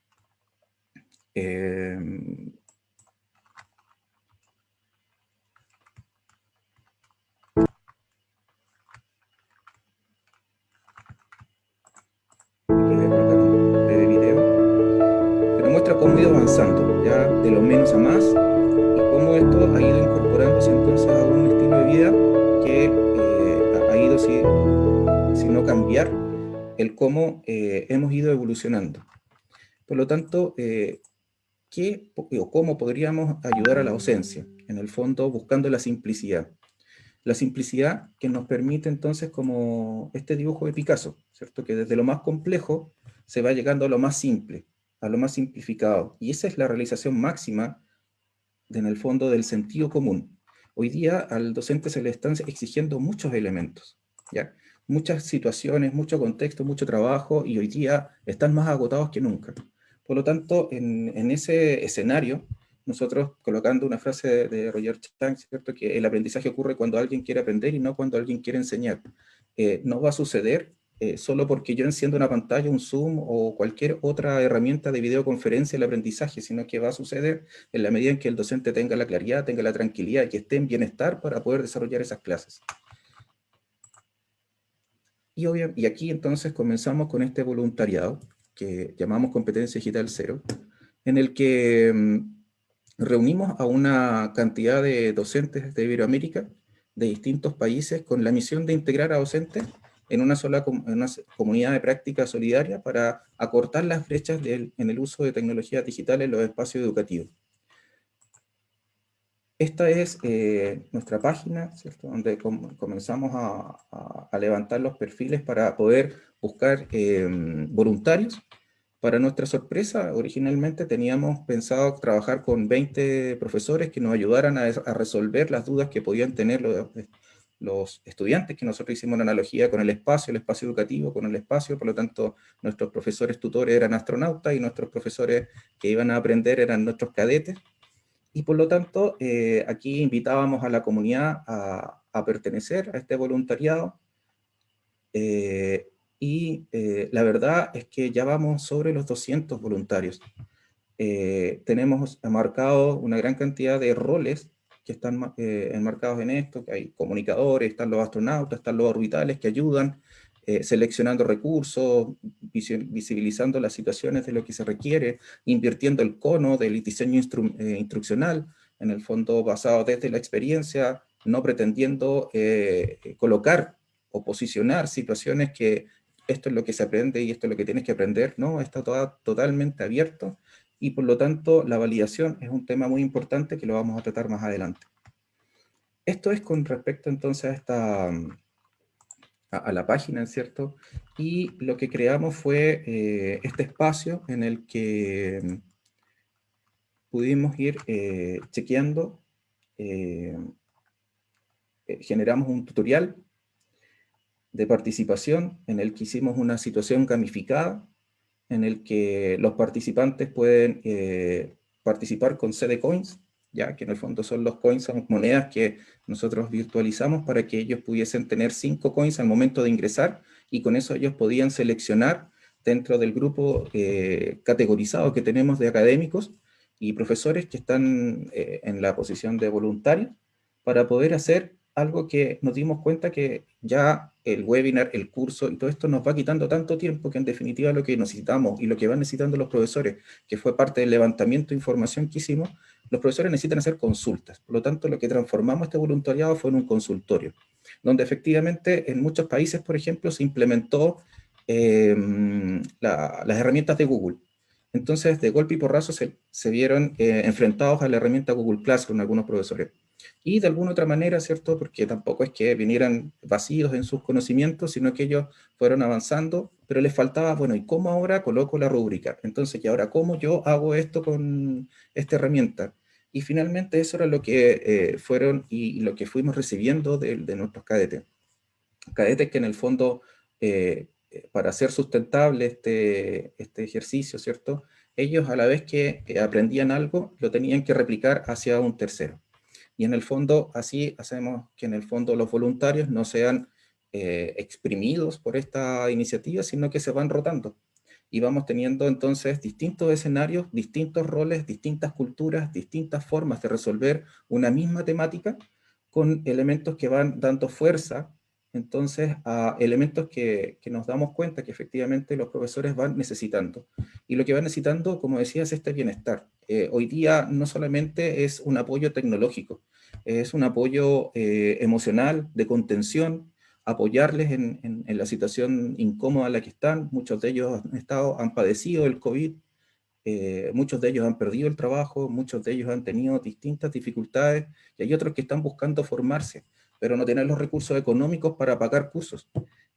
de video que nos muestra cómo ha ido avanzando, ya de lo menos a más, y cómo esto ha ido incorporándose entonces a un estilo de vida que ha ido, si no cambiar, el cómo hemos ido evolucionando. Por lo tanto, ¿qué o cómo podríamos ayudar a la docencia? En el fondo, buscando la simplicidad. La simplicidad que nos permite entonces, como este dibujo de Picasso, ¿cierto?, que desde lo más complejo se va llegando a lo más simple, a lo más simplificado. Y esa es la realización máxima, en el fondo, del sentido común. Hoy día al docente se le están exigiendo muchos elementos, ¿ya? Muchas situaciones, mucho contexto, mucho trabajo, y hoy día están más agotados que nunca. Por lo tanto, en ese escenario, nosotros, colocando una frase de Roger Chang, ¿cierto?, que el aprendizaje ocurre cuando alguien quiere aprender y no cuando alguien quiere enseñar. No va a suceder solo porque yo enciendo una pantalla, un Zoom o cualquier otra herramienta de videoconferencia el aprendizaje, sino que va a suceder en la medida en que el docente tenga la claridad, tenga la tranquilidad y que esté en bienestar para poder desarrollar esas clases. Y aquí entonces comenzamos con este voluntariado, que llamamos Competencia Digital Cero, en el que reunimos a una cantidad de docentes de Iberoamérica, de distintos países, con la misión de integrar a docentes en una sola en una comunidad de práctica solidaria para acortar las brechas en el uso de tecnologías digitales en los espacios educativos. Esta es nuestra página, ¿cierto? Donde comenzamos a levantar los perfiles para poder buscar voluntarios. Para nuestra sorpresa, originalmente teníamos pensado trabajar con 20 profesores que nos ayudaran a resolver las dudas que podían tener los estudiantes, que nosotros hicimos una analogía con el espacio educativo, con el espacio, por lo tanto nuestros profesores tutores eran astronautas y nuestros profesores que iban a aprender eran nuestros cadetes. Y por lo tanto, aquí invitábamos a la comunidad a pertenecer a este voluntariado. La verdad es que ya vamos sobre los 200 voluntarios. Tenemos marcado una gran cantidad de roles que están enmarcados en esto, que hay comunicadores, están los astronautas, están los orbitales que ayudan, seleccionando recursos, visibilizando las situaciones de lo que se requiere, invirtiendo el cono del diseño instruccional, en el fondo basado desde la experiencia, no pretendiendo colocar o posicionar situaciones que esto es lo que se aprende y esto es lo que tienes que aprender, no, está totalmente abierto y por lo tanto la validación es un tema muy importante que lo vamos a tratar más adelante. Esto es con respecto entonces a la página, ¿cierto? Y lo que creamos fue este espacio en el que pudimos ir chequeando, generamos un tutorial de participación en el que hicimos una situación gamificada, en el que los participantes pueden participar con CD Coins, ya que en el fondo son los coins, son monedas que nosotros virtualizamos para que ellos pudiesen tener 5 coins al momento de ingresar, y con eso ellos podían seleccionar dentro del grupo categorizado que tenemos de académicos y profesores que están en la posición de voluntarios, para poder hacer algo que nos dimos cuenta que ya el webinar, el curso y todo esto nos va quitando tanto tiempo que en definitiva lo que necesitamos y lo que van necesitando los profesores, que fue parte del levantamiento de información que hicimos, los profesores necesitan hacer consultas. Por lo tanto, lo que transformamos este voluntariado fue en un consultorio, donde efectivamente en muchos países, por ejemplo, se implementó las herramientas de Google. Entonces, de golpe y porrazo se vieron enfrentados a la herramienta Google Classroom algunos profesores. Y de alguna otra manera, ¿cierto? Porque tampoco es que vinieran vacíos en sus conocimientos, sino que ellos fueron avanzando, pero les faltaba, bueno, ¿y cómo ahora coloco la rúbrica? Entonces, ¿y ahora cómo yo hago esto con esta herramienta? Y finalmente eso era lo que fueron y lo que fuimos recibiendo de nuestros cadetes. Cadetes que en el fondo, para hacer sustentable este ejercicio, ¿cierto? Ellos a la vez que aprendían algo, lo tenían que replicar hacia un tercero. Y en el fondo, así hacemos que en el fondo los voluntarios no sean exprimidos por esta iniciativa, sino que se van rotando. Y vamos teniendo entonces distintos escenarios, distintos roles, distintas culturas, distintas formas de resolver una misma temática, con elementos que van dando fuerza entonces a elementos que nos damos cuenta que efectivamente los profesores van necesitando. Y lo que van necesitando, como decía, es este bienestar. Hoy día no solamente es un apoyo tecnológico, es un apoyo emocional, de contención, apoyarles en la situación incómoda en la que están. Muchos de ellos han padecido el COVID, muchos de ellos han perdido el trabajo, muchos de ellos han tenido distintas dificultades, y hay otros que están buscando formarse, pero no tienen los recursos económicos para pagar cursos.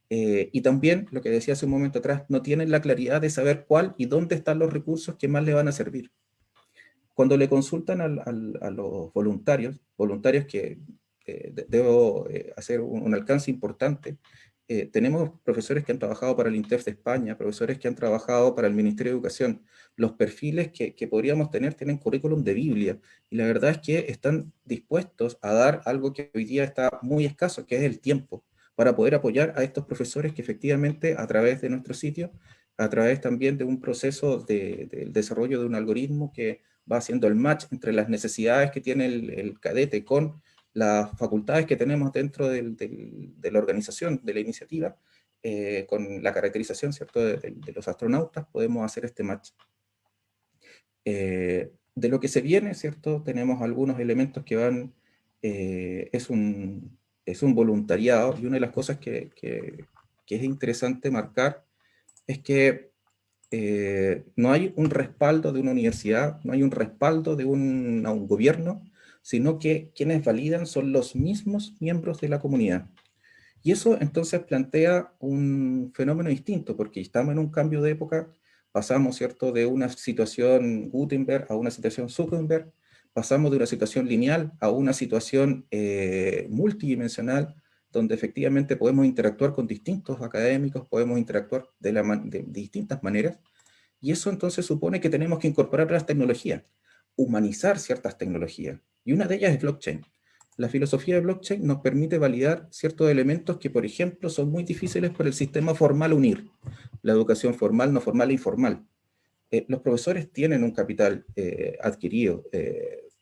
Y también, lo que decía hace un momento atrás, no tienen la claridad de saber cuál y dónde están los recursos que más les van a servir. Cuando le consultan a los voluntarios que debo hacer un alcance importante, tenemos profesores que han trabajado para el INTEF de España, profesores que han trabajado para el Ministerio de Educación. Los perfiles que podríamos tener tienen currículum de Biblia, y la verdad es que están dispuestos a dar algo que hoy día está muy escaso, que es el tiempo, para poder apoyar a estos profesores que efectivamente a través de nuestro sitio, a través también de un proceso del desarrollo de un algoritmo que va haciendo el match entre las necesidades que tiene el cadete con las facultades que tenemos dentro de la organización, de la iniciativa, con la caracterización, ¿cierto?, de los astronautas, podemos hacer este match. De lo que se viene, ¿cierto?, tenemos algunos elementos que van, es un voluntariado, y una de las cosas que es interesante marcar es que no hay un respaldo de una universidad, no hay un respaldo de un gobierno, sino que quienes validan son los mismos miembros de la comunidad. Y eso entonces plantea un fenómeno distinto, porque estamos en un cambio de época, pasamos, ¿cierto?, de una situación Gutenberg a una situación Zuckerberg, pasamos de una situación lineal a una situación multidimensional, donde efectivamente podemos interactuar con distintos académicos, podemos interactuar de distintas maneras, y eso entonces supone que tenemos que incorporar las tecnologías, humanizar ciertas tecnologías, y una de ellas es blockchain. La filosofía de blockchain nos permite validar ciertos elementos que, por ejemplo, son muy difíciles por el sistema formal unir, la educación formal, no formal e informal. Los profesores tienen un capital adquirido.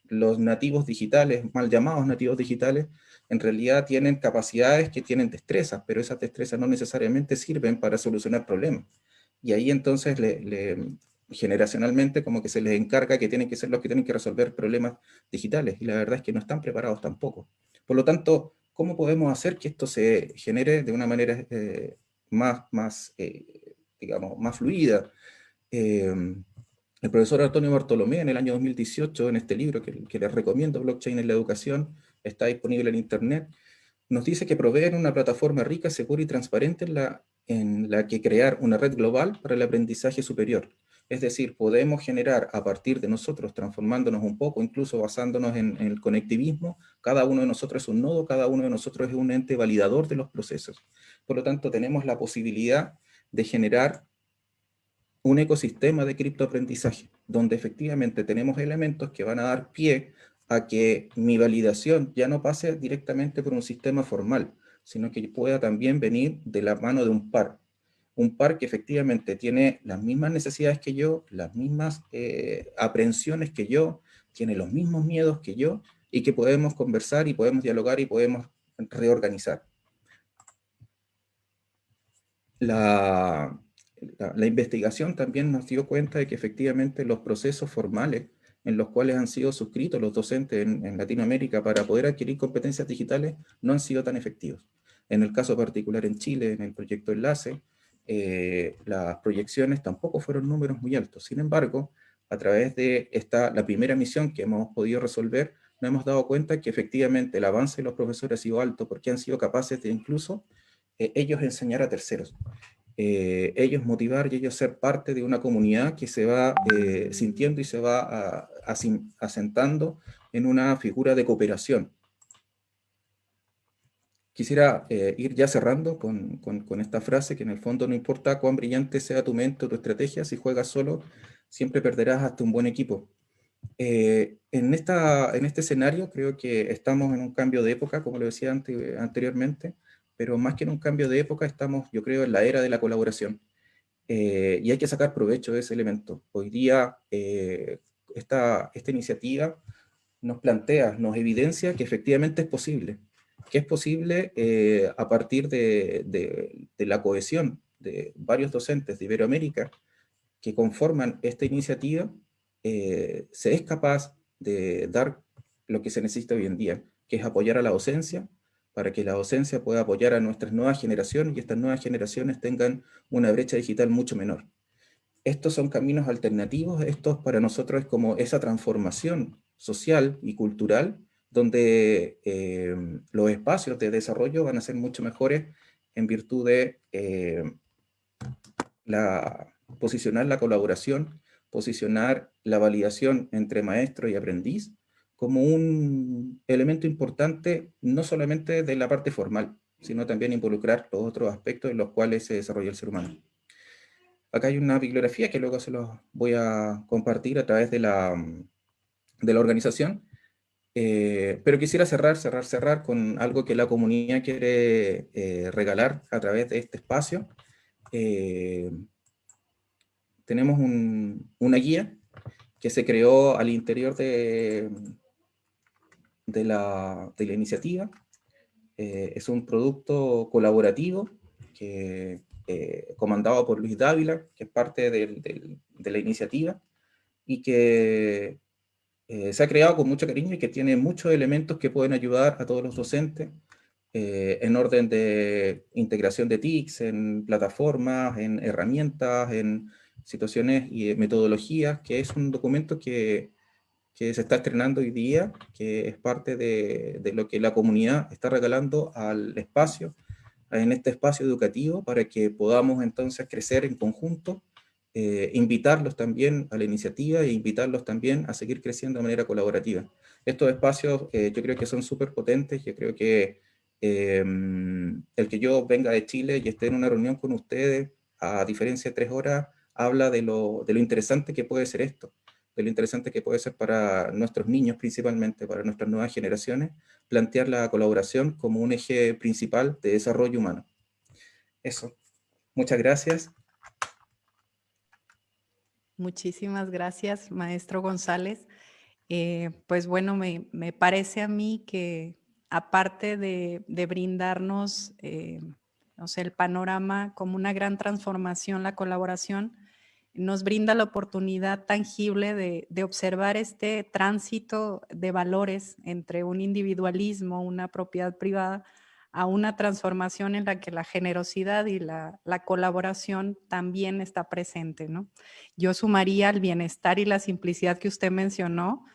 Los nativos digitales, mal llamados nativos digitales, en realidad tienen capacidades que tienen destrezas, pero esas destrezas no necesariamente sirven para solucionar problemas. Y ahí entonces generacionalmente como que se les encarga que tienen que ser los que tienen que resolver problemas digitales, y la verdad es que no están preparados tampoco. Por lo tanto, ¿cómo podemos hacer que esto se genere de una manera digamos, más fluida? El profesor Antonio Bartolomé en el año 2018, en este libro que les recomiendo, Blockchain en la Educación, está disponible en Internet, nos dice que proveen una plataforma rica, segura y transparente en la que crear una red global para el aprendizaje superior. Es decir, podemos generar a partir de nosotros, transformándonos un poco, incluso basándonos en el conectivismo, cada uno de nosotros es un nodo, cada uno de nosotros es un ente validador de los procesos. Por lo tanto, tenemos la posibilidad de generar un ecosistema de criptoaprendizaje, donde efectivamente tenemos elementos que van a dar pie a que mi validación ya no pase directamente por un sistema formal, sino que pueda también venir de la mano de un par que efectivamente tiene las mismas necesidades que yo, las mismas aprehensiones que yo, tiene los mismos miedos que yo, y que podemos conversar y podemos dialogar y podemos reorganizar. La investigación también nos dio cuenta de que efectivamente los procesos formales en los cuales han sido suscritos los docentes en Latinoamérica para poder adquirir competencias digitales no han sido tan efectivos. En el caso particular en Chile, en el proyecto Enlace, las proyecciones tampoco fueron números muy altos. Sin embargo, a través de la primera misión que hemos podido resolver, nos hemos dado cuenta que efectivamente el avance de los profesores ha sido alto porque han sido capaces de incluso ellos enseñar a terceros. Ellos motivar y ellos ser parte de una comunidad que se va sintiendo y se va asentando en una figura de cooperación. Quisiera ir ya cerrando con esta frase, que en el fondo no importa cuán brillante sea tu mente o tu estrategia, si juegas solo, siempre perderás hasta un buen equipo. En este escenario creo que estamos en un cambio de época, como lo decía anteriormente, pero más que en un cambio de época estamos, yo creo, en la era de la colaboración. Y hay que sacar provecho de ese elemento. Hoy día esta iniciativa nos plantea, nos evidencia que efectivamente es posible, que es posible a partir de la cohesión de varios docentes de Iberoamérica que conforman esta iniciativa, se es capaz de dar lo que se necesita hoy en día, que es apoyar a la docencia, para que la docencia pueda apoyar a nuestras nuevas generaciones y estas nuevas generaciones tengan una brecha digital mucho menor. Estos son caminos alternativos, estos para nosotros es como esa transformación social y cultural, donde los espacios de desarrollo van a ser mucho mejores en virtud de posicionar la colaboración, posicionar la validación entre maestro y aprendiz como un elemento importante, no solamente de la parte formal, sino también involucrar los otros aspectos en los cuales se desarrolla el ser humano. Acá hay una bibliografía que luego se los voy a compartir a través de la organización. Pero quisiera cerrar con algo que la comunidad quiere regalar a través de este espacio. Tenemos una guía que se creó al interior de la iniciativa. Es un producto colaborativo que, comandado por Luis Dávila, que es parte de la iniciativa, y que se ha creado con mucho cariño y que tiene muchos elementos que pueden ayudar a todos los docentes en orden de integración de TICs, en plataformas, en herramientas, en situaciones y metodologías, que es un documento que se está estrenando hoy día, que es parte de lo que la comunidad está regalando al espacio, en este espacio educativo, para que podamos entonces crecer en conjunto, invitarlos también a la iniciativa e invitarlos también a seguir creciendo de manera colaborativa. Estos espacios yo creo que son súper potentes. Yo creo que el que yo venga de Chile y esté en una reunión con ustedes, a diferencia de 3 horas, habla de lo interesante que puede ser esto, de lo interesante que puede ser para nuestros niños principalmente, para nuestras nuevas generaciones, plantear la colaboración como un eje principal de desarrollo humano. Eso. Muchas gracias. Muchísimas gracias, maestro González. Pues bueno, me parece a mí que aparte de brindarnos no sé, el panorama como una gran transformación, la colaboración, nos brinda la oportunidad tangible de observar este tránsito de valores entre un individualismo, una propiedad privada, a una transformación en la que la generosidad y la colaboración también está presente, ¿no? Yo sumaría el bienestar y la simplicidad que usted mencionó,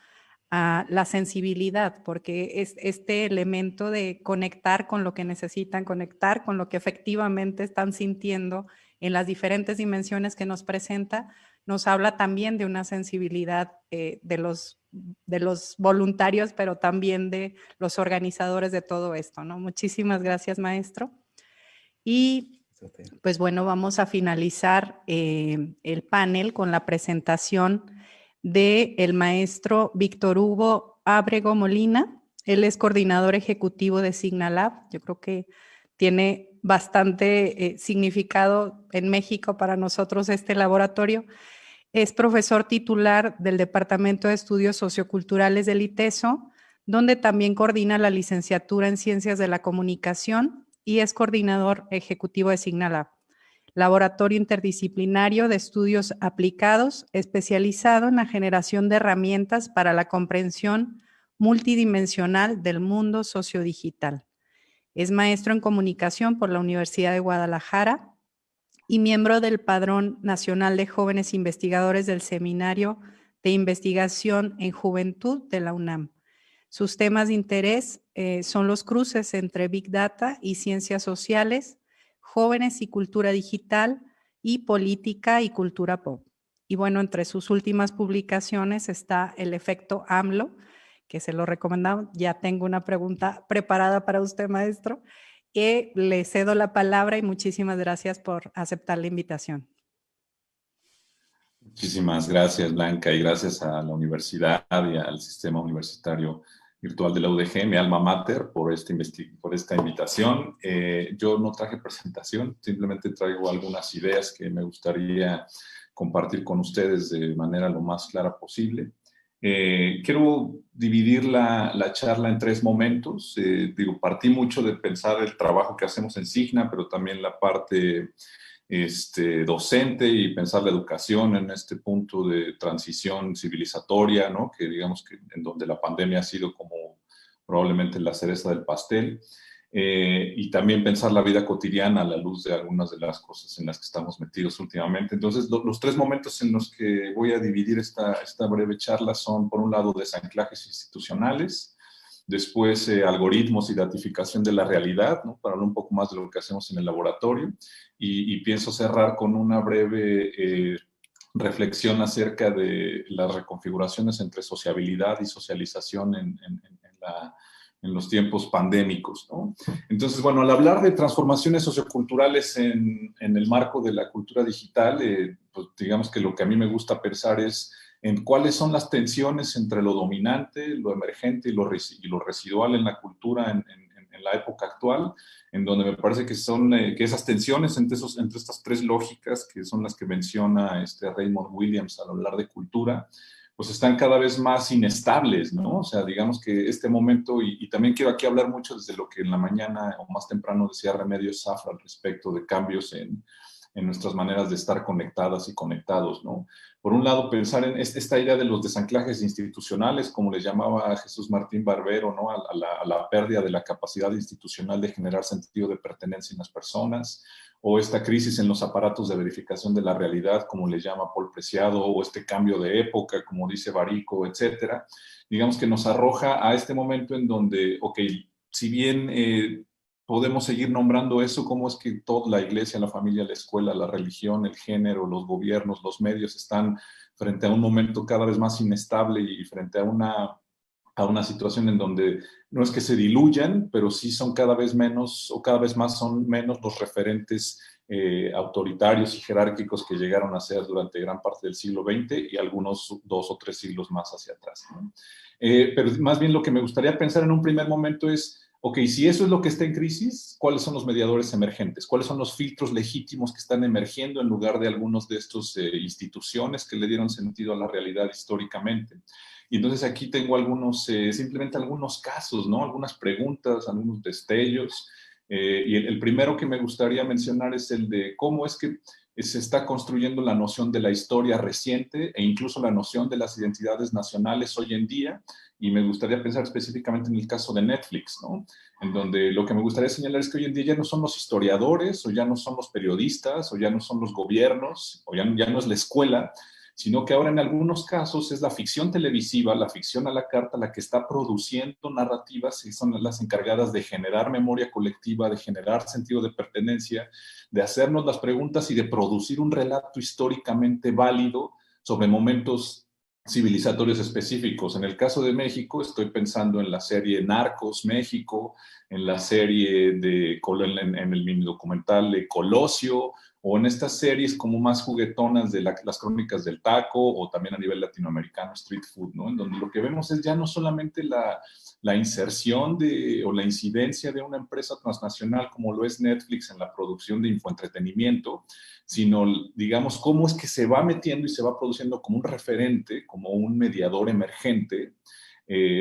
a la sensibilidad, porque es este elemento de conectar con lo que necesitan, conectar con lo que efectivamente están sintiendo en las diferentes dimensiones que nos presenta, nos habla también de una sensibilidad de los voluntarios, pero también de los organizadores de todo esto, ¿no? Muchísimas gracias, maestro. Y pues bueno, vamos a finalizar el panel con la presentación del maestro Víctor Hugo Ábrego Molina. Él es coordinador ejecutivo de Signalab. Yo creo que tiene bastante significado en México para nosotros este laboratorio. Es profesor titular del Departamento de Estudios Socioculturales del ITESO, donde también coordina la licenciatura en Ciencias de la Comunicación y es coordinador ejecutivo de Signalab, laboratorio interdisciplinario de estudios aplicados especializado en la generación de herramientas para la comprensión multidimensional del mundo sociodigital. Es maestro en comunicación por la Universidad de Guadalajara y miembro del Padrón Nacional de Jóvenes Investigadores del Seminario de Investigación en Juventud de la UNAM. Sus temas de interés son los cruces entre Big Data y ciencias sociales, jóvenes y cultura digital, y política y cultura pop. Y bueno, entre sus últimas publicaciones está El efecto AMLO, que se lo recomendamos. Ya tengo una pregunta preparada para usted, maestro. Le cedo la palabra y muchísimas gracias por aceptar la invitación. Muchísimas gracias, Blanca, y gracias a la universidad y al sistema universitario virtual de la UDG, mi alma mater, por esta invitación. Yo no traje presentación, simplemente traigo algunas ideas que me gustaría compartir con ustedes de manera lo más clara posible. Quiero dividir la charla en 3 momentos. Partí mucho de pensar el trabajo que hacemos en Signa, pero también la parte docente y pensar la educación en este punto de transición civilizatoria, ¿no? Que digamos que en donde la pandemia ha sido como probablemente la cereza del pastel. Y también pensar la vida cotidiana a la luz de algunas de las cosas en las que estamos metidos últimamente. Entonces, los 3 momentos en los que voy a dividir esta breve charla son, por un lado, desanclajes institucionales, después algoritmos y datificación de la realidad, ¿no? Para hablar un poco más de lo que hacemos en el laboratorio, y pienso cerrar con una breve reflexión acerca de las reconfiguraciones entre sociabilidad y socialización en los tiempos pandémicos, ¿no? Entonces, bueno, al hablar de transformaciones socioculturales en el marco de la cultura digital, pues digamos que lo que a mí me gusta pensar es en cuáles son las tensiones entre lo dominante, lo emergente y lo residual en la cultura en la época actual, en donde me parece que son que esas tensiones entre estas tres lógicas, que son las que menciona Raymond Williams al hablar de cultura, pues están cada vez más inestables, ¿no? O sea, digamos que este momento, y también quiero aquí hablar mucho desde lo que en la mañana o más temprano decía Remedios Zafra al respecto de cambios en nuestras maneras de estar conectadas y conectados, ¿no? Por un lado, pensar en esta idea de los desanclajes institucionales, como le llamaba Jesús Martín Barbero, ¿no? A la pérdida de la capacidad institucional de generar sentido de pertenencia en las personas, o esta crisis en los aparatos de verificación de la realidad, como le llama Paul Preciado, o este cambio de época, como dice Barico, etcétera. Digamos que nos arroja a este momento en donde, ok, si bien podemos seguir nombrando eso, cómo es que toda la iglesia, la familia, la escuela, la religión, el género, los gobiernos, los medios están frente a un momento cada vez más inestable y frente a una situación en donde no es que se diluyan, pero sí son cada vez menos o cada vez más son menos los referentes autoritarios y jerárquicos que llegaron a ser durante gran parte del siglo XX y algunos 2 o 3 siglos más hacia atrás, ¿no? Pero más bien lo que me gustaría pensar en un primer momento es, ok, si eso es lo que está en crisis, ¿cuáles son los mediadores emergentes? ¿Cuáles son los filtros legítimos que están emergiendo en lugar de algunos de estos instituciones que le dieron sentido a la realidad históricamente? Y entonces aquí tengo simplemente algunos casos, ¿no? Algunas preguntas, algunos destellos. Y el primero que me gustaría mencionar es el de cómo es que se está construyendo la noción de la historia reciente e incluso la noción de las identidades nacionales hoy en día. Y me gustaría pensar específicamente en el caso de Netflix, ¿no? En donde lo que me gustaría señalar es que hoy en día ya no son los historiadores, o ya no son los periodistas, o ya no son los gobiernos, o ya no es la escuela, sino que ahora en algunos casos es la ficción televisiva, la ficción a la carta, la que está produciendo narrativas y son las encargadas de generar memoria colectiva, de generar sentido de pertenencia, de hacernos las preguntas y de producir un relato históricamente válido sobre momentos civilizatorios específicos. En el caso de México, estoy pensando en la serie Narcos México, en la serie en el mini documental de Colosio, o en estas series como más juguetonas de las crónicas del taco, o también a nivel latinoamericano, Street Food, ¿no? En donde lo que vemos es ya no solamente la inserción o la incidencia de una empresa transnacional como lo es Netflix en la producción de infoentretenimiento, sino, digamos, cómo es que se va metiendo y se va produciendo como un referente, como un mediador emergente,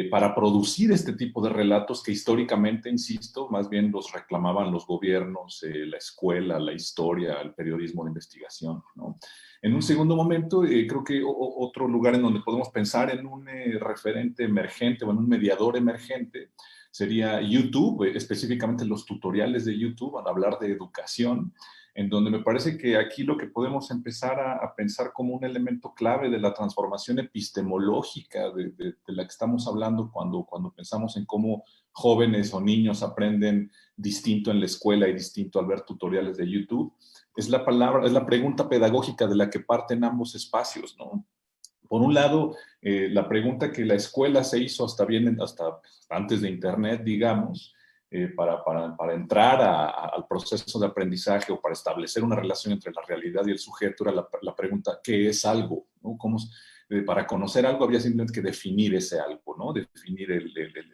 para producir este tipo de relatos que históricamente, insisto, más bien los reclamaban los gobiernos, la escuela, la historia, el periodismo de investigación, ¿no? En un segundo momento, creo que otro lugar en donde podemos pensar en un referente emergente o en un mediador emergente sería YouTube, específicamente los tutoriales de YouTube al hablar de educación, en donde me parece que aquí lo que podemos empezar a pensar como un elemento clave de la transformación epistemológica de la que estamos hablando cuando pensamos en cómo jóvenes o niños aprenden distinto en la escuela y distinto al ver tutoriales de YouTube, es la pregunta pedagógica de la que parten ambos espacios, ¿no? Por un lado, la pregunta que la escuela se hizo hasta antes de Internet, digamos, para entrar al proceso de aprendizaje o para establecer una relación entre la realidad y el sujeto, era la pregunta, ¿qué es algo? ¿No? Para conocer algo había simplemente que definir ese algo, ¿no? Definir el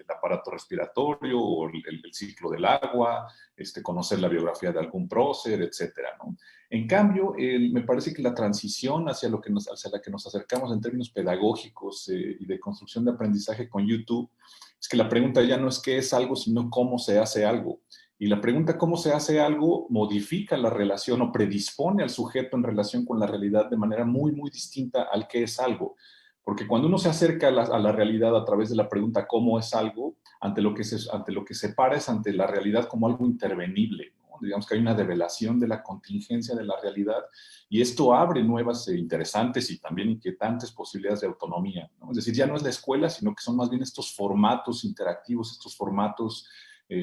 aparato respiratorio o el ciclo del agua, conocer la biografía de algún prócer, etcétera, ¿no? En cambio, me parece que la transición hacia la que nos acercamos en términos pedagógicos y de construcción de aprendizaje con YouTube, es que la pregunta ya no es qué es algo, sino cómo se hace algo. Y la pregunta cómo se hace algo modifica la relación o predispone al sujeto en relación con la realidad de manera muy, muy distinta al qué es algo. Porque cuando uno se acerca a la realidad a través de la pregunta cómo es algo, ante lo que se para es ante la realidad como algo intervenible, ¿no? Digamos que hay una develación de la contingencia de la realidad y esto abre nuevas interesantes y también inquietantes posibilidades de autonomía, ¿no? Es decir, ya no es la escuela, sino que son más bien estos formatos interactivos, estos formatos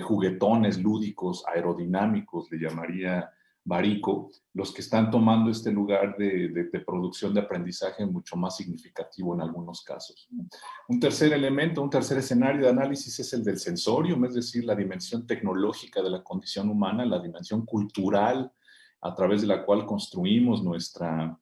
juguetones, lúdicos, aerodinámicos, le llamaría Barico, los que están tomando este lugar de producción de aprendizaje mucho más significativo en algunos casos. Un tercer elemento, un tercer escenario de análisis es el del sensorium, es decir, la dimensión tecnológica de la condición humana, la dimensión cultural a través de la cual construimos nuestra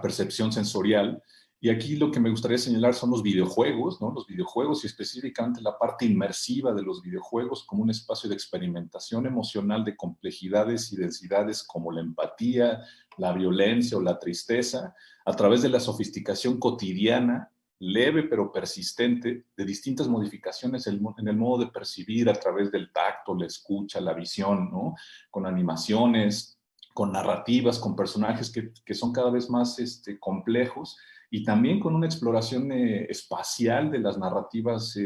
percepción sensorial. Y aquí lo que me gustaría señalar son los videojuegos, ¿no? Los videojuegos y específicamente la parte inmersiva de los videojuegos como un espacio de experimentación emocional de complejidades y densidades como la empatía, la violencia o la tristeza, a través de la sofisticación cotidiana, leve pero persistente, de distintas modificaciones en el modo de percibir a través del tacto, la escucha, la visión, ¿no? Con animaciones, con narrativas, con personajes que son cada vez más complejos, y también con una exploración espacial de las narrativas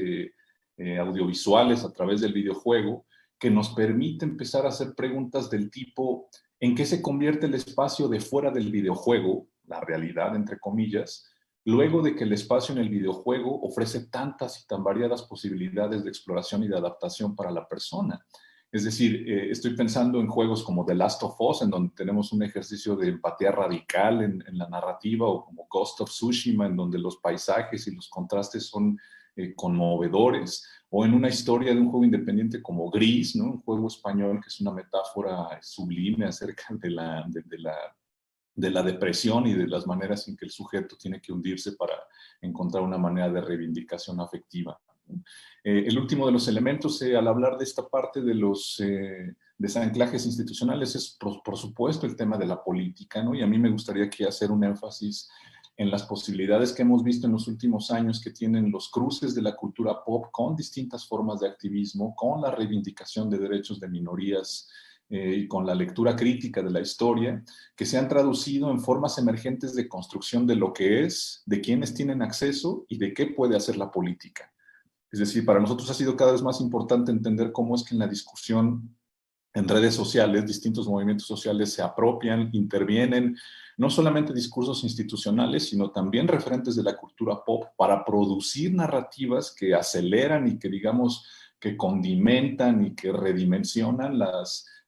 audiovisuales a través del videojuego, que nos permite empezar a hacer preguntas del tipo: ¿en qué se convierte el espacio de fuera del videojuego, la realidad entre comillas, luego de que el espacio en el videojuego ofrece tantas y tan variadas posibilidades de exploración y de adaptación para la persona? Es decir, estoy pensando en juegos como The Last of Us, en donde tenemos un ejercicio de empatía radical en la narrativa, o como Ghost of Tsushima, en donde los paisajes y los contrastes son conmovedores, o en una historia de un juego independiente como Gris, ¿no? Un juego español que es una metáfora sublime acerca de la depresión y de las maneras en que el sujeto tiene que hundirse para encontrar una manera de reivindicación afectiva. El último de los elementos al hablar de esta parte de los desanclajes institucionales es, por supuesto, el tema de la política, ¿no? Y a mí me gustaría aquí hacer un énfasis en las posibilidades que hemos visto en los últimos años que tienen los cruces de la cultura pop con distintas formas de activismo, con la reivindicación de derechos de minorías y con la lectura crítica de la historia, que se han traducido en formas emergentes de construcción de lo que es, de quiénes tienen acceso y de qué puede hacer la política. Es decir, para nosotros ha sido cada vez más importante entender cómo es que en la discusión en redes sociales, distintos movimientos sociales se apropian, intervienen, no solamente discursos institucionales, sino también referentes de la cultura pop para producir narrativas que aceleran y que, digamos, que condimentan y que redimensionan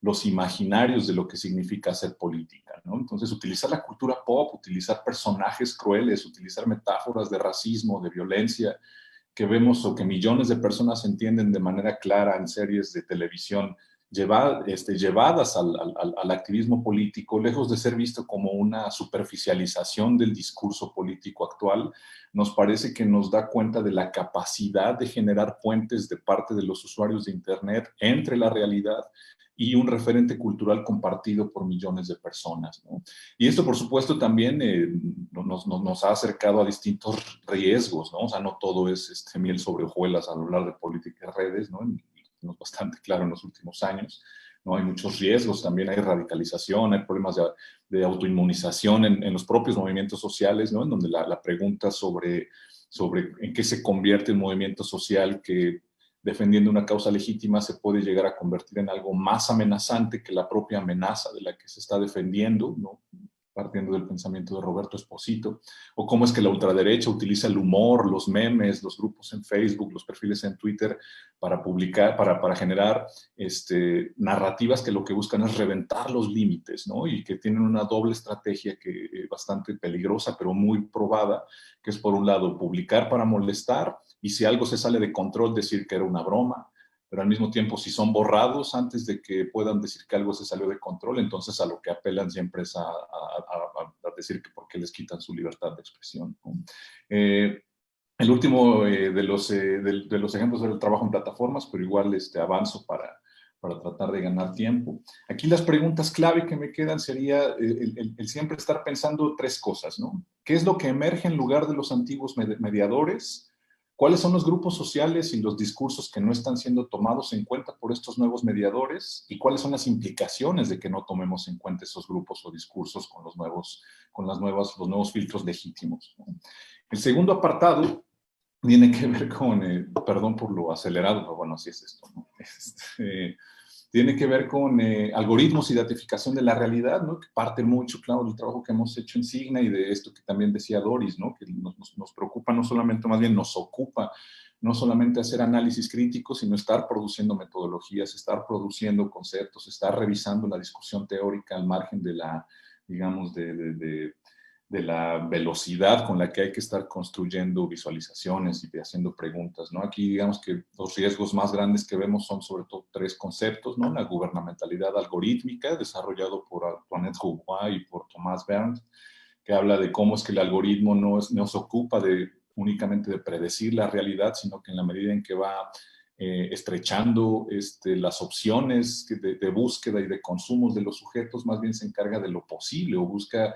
los imaginarios de lo que significa hacer política, ¿no? Entonces, utilizar la cultura pop, utilizar personajes crueles, utilizar metáforas de racismo, de violencia, que vemos o que millones de personas entienden de manera clara en series de televisión, llevadas al activismo político, lejos de ser visto como una superficialización del discurso político actual, nos parece que nos da cuenta de la capacidad de generar puentes de parte de los usuarios de Internet entre la realidad y un referente cultural compartido por millones de personas, ¿no? Y esto, por supuesto, también nos ha acercado a distintos riesgos, ¿no? O sea, no todo es miel sobre hojuelas al hablar de política de redes, ¿no? Es bastante claro en los últimos años, ¿no? Hay muchos riesgos, también hay radicalización, hay problemas de autoinmunización en los propios movimientos sociales, ¿no? En donde la pregunta sobre en qué se convierte un movimiento social que, defendiendo una causa legítima, se puede llegar a convertir en algo más amenazante que la propia amenaza de la que se está defendiendo, ¿no? Partiendo del pensamiento de Roberto Esposito, o cómo es que la ultraderecha utiliza el humor, los memes, los grupos en Facebook, los perfiles en Twitter para publicar, para generar narrativas que lo que buscan es reventar los límites, ¿no? Y que tienen una doble estrategia que bastante peligrosa, pero muy probada, que es, por un lado, publicar para molestar, y si algo se sale de control, decir que era una broma, pero al mismo tiempo, si son borrados antes de que puedan decir que algo se salió de control, entonces a lo que apelan siempre es a decir que por qué les quitan su libertad de expresión, ¿no? El último de los ejemplos era el trabajo en plataformas, pero igual avanzo para tratar de ganar tiempo. Aquí las preguntas clave que me quedan sería el siempre estar pensando tres cosas, ¿no? ¿Qué es lo que emerge en lugar de los antiguos mediadores? ¿Cuáles son los grupos sociales y los discursos que no están siendo tomados en cuenta por estos nuevos mediadores? ¿Y cuáles son las implicaciones de que no tomemos en cuenta esos grupos o discursos con los nuevos filtros legítimos, ¿no? El segundo apartado tiene que ver con, perdón por lo acelerado, pero bueno, así es esto, ¿no? Tiene que ver con algoritmos y datificación de la realidad, ¿no? Que parte mucho, claro, del trabajo que hemos hecho en Signa y de esto que también decía Doris, ¿no? Que nos preocupa no solamente, más bien nos ocupa, no solamente hacer análisis críticos, sino estar produciendo metodologías, estar produciendo conceptos, estar revisando la discusión teórica al margen de la, digamos, de la velocidad con la que hay que estar construyendo visualizaciones y haciendo preguntas, ¿no? Aquí, digamos que los riesgos más grandes que vemos son sobre todo tres conceptos, ¿no? La gubernamentalidad algorítmica, desarrollado por Antoinette Roubois y por Thomas Berndt, que habla de cómo es que el algoritmo no se ocupa únicamente de predecir la realidad, sino que en la medida en que va estrechando las opciones de búsqueda y de consumos de los sujetos, más bien se encarga de lo posible o busca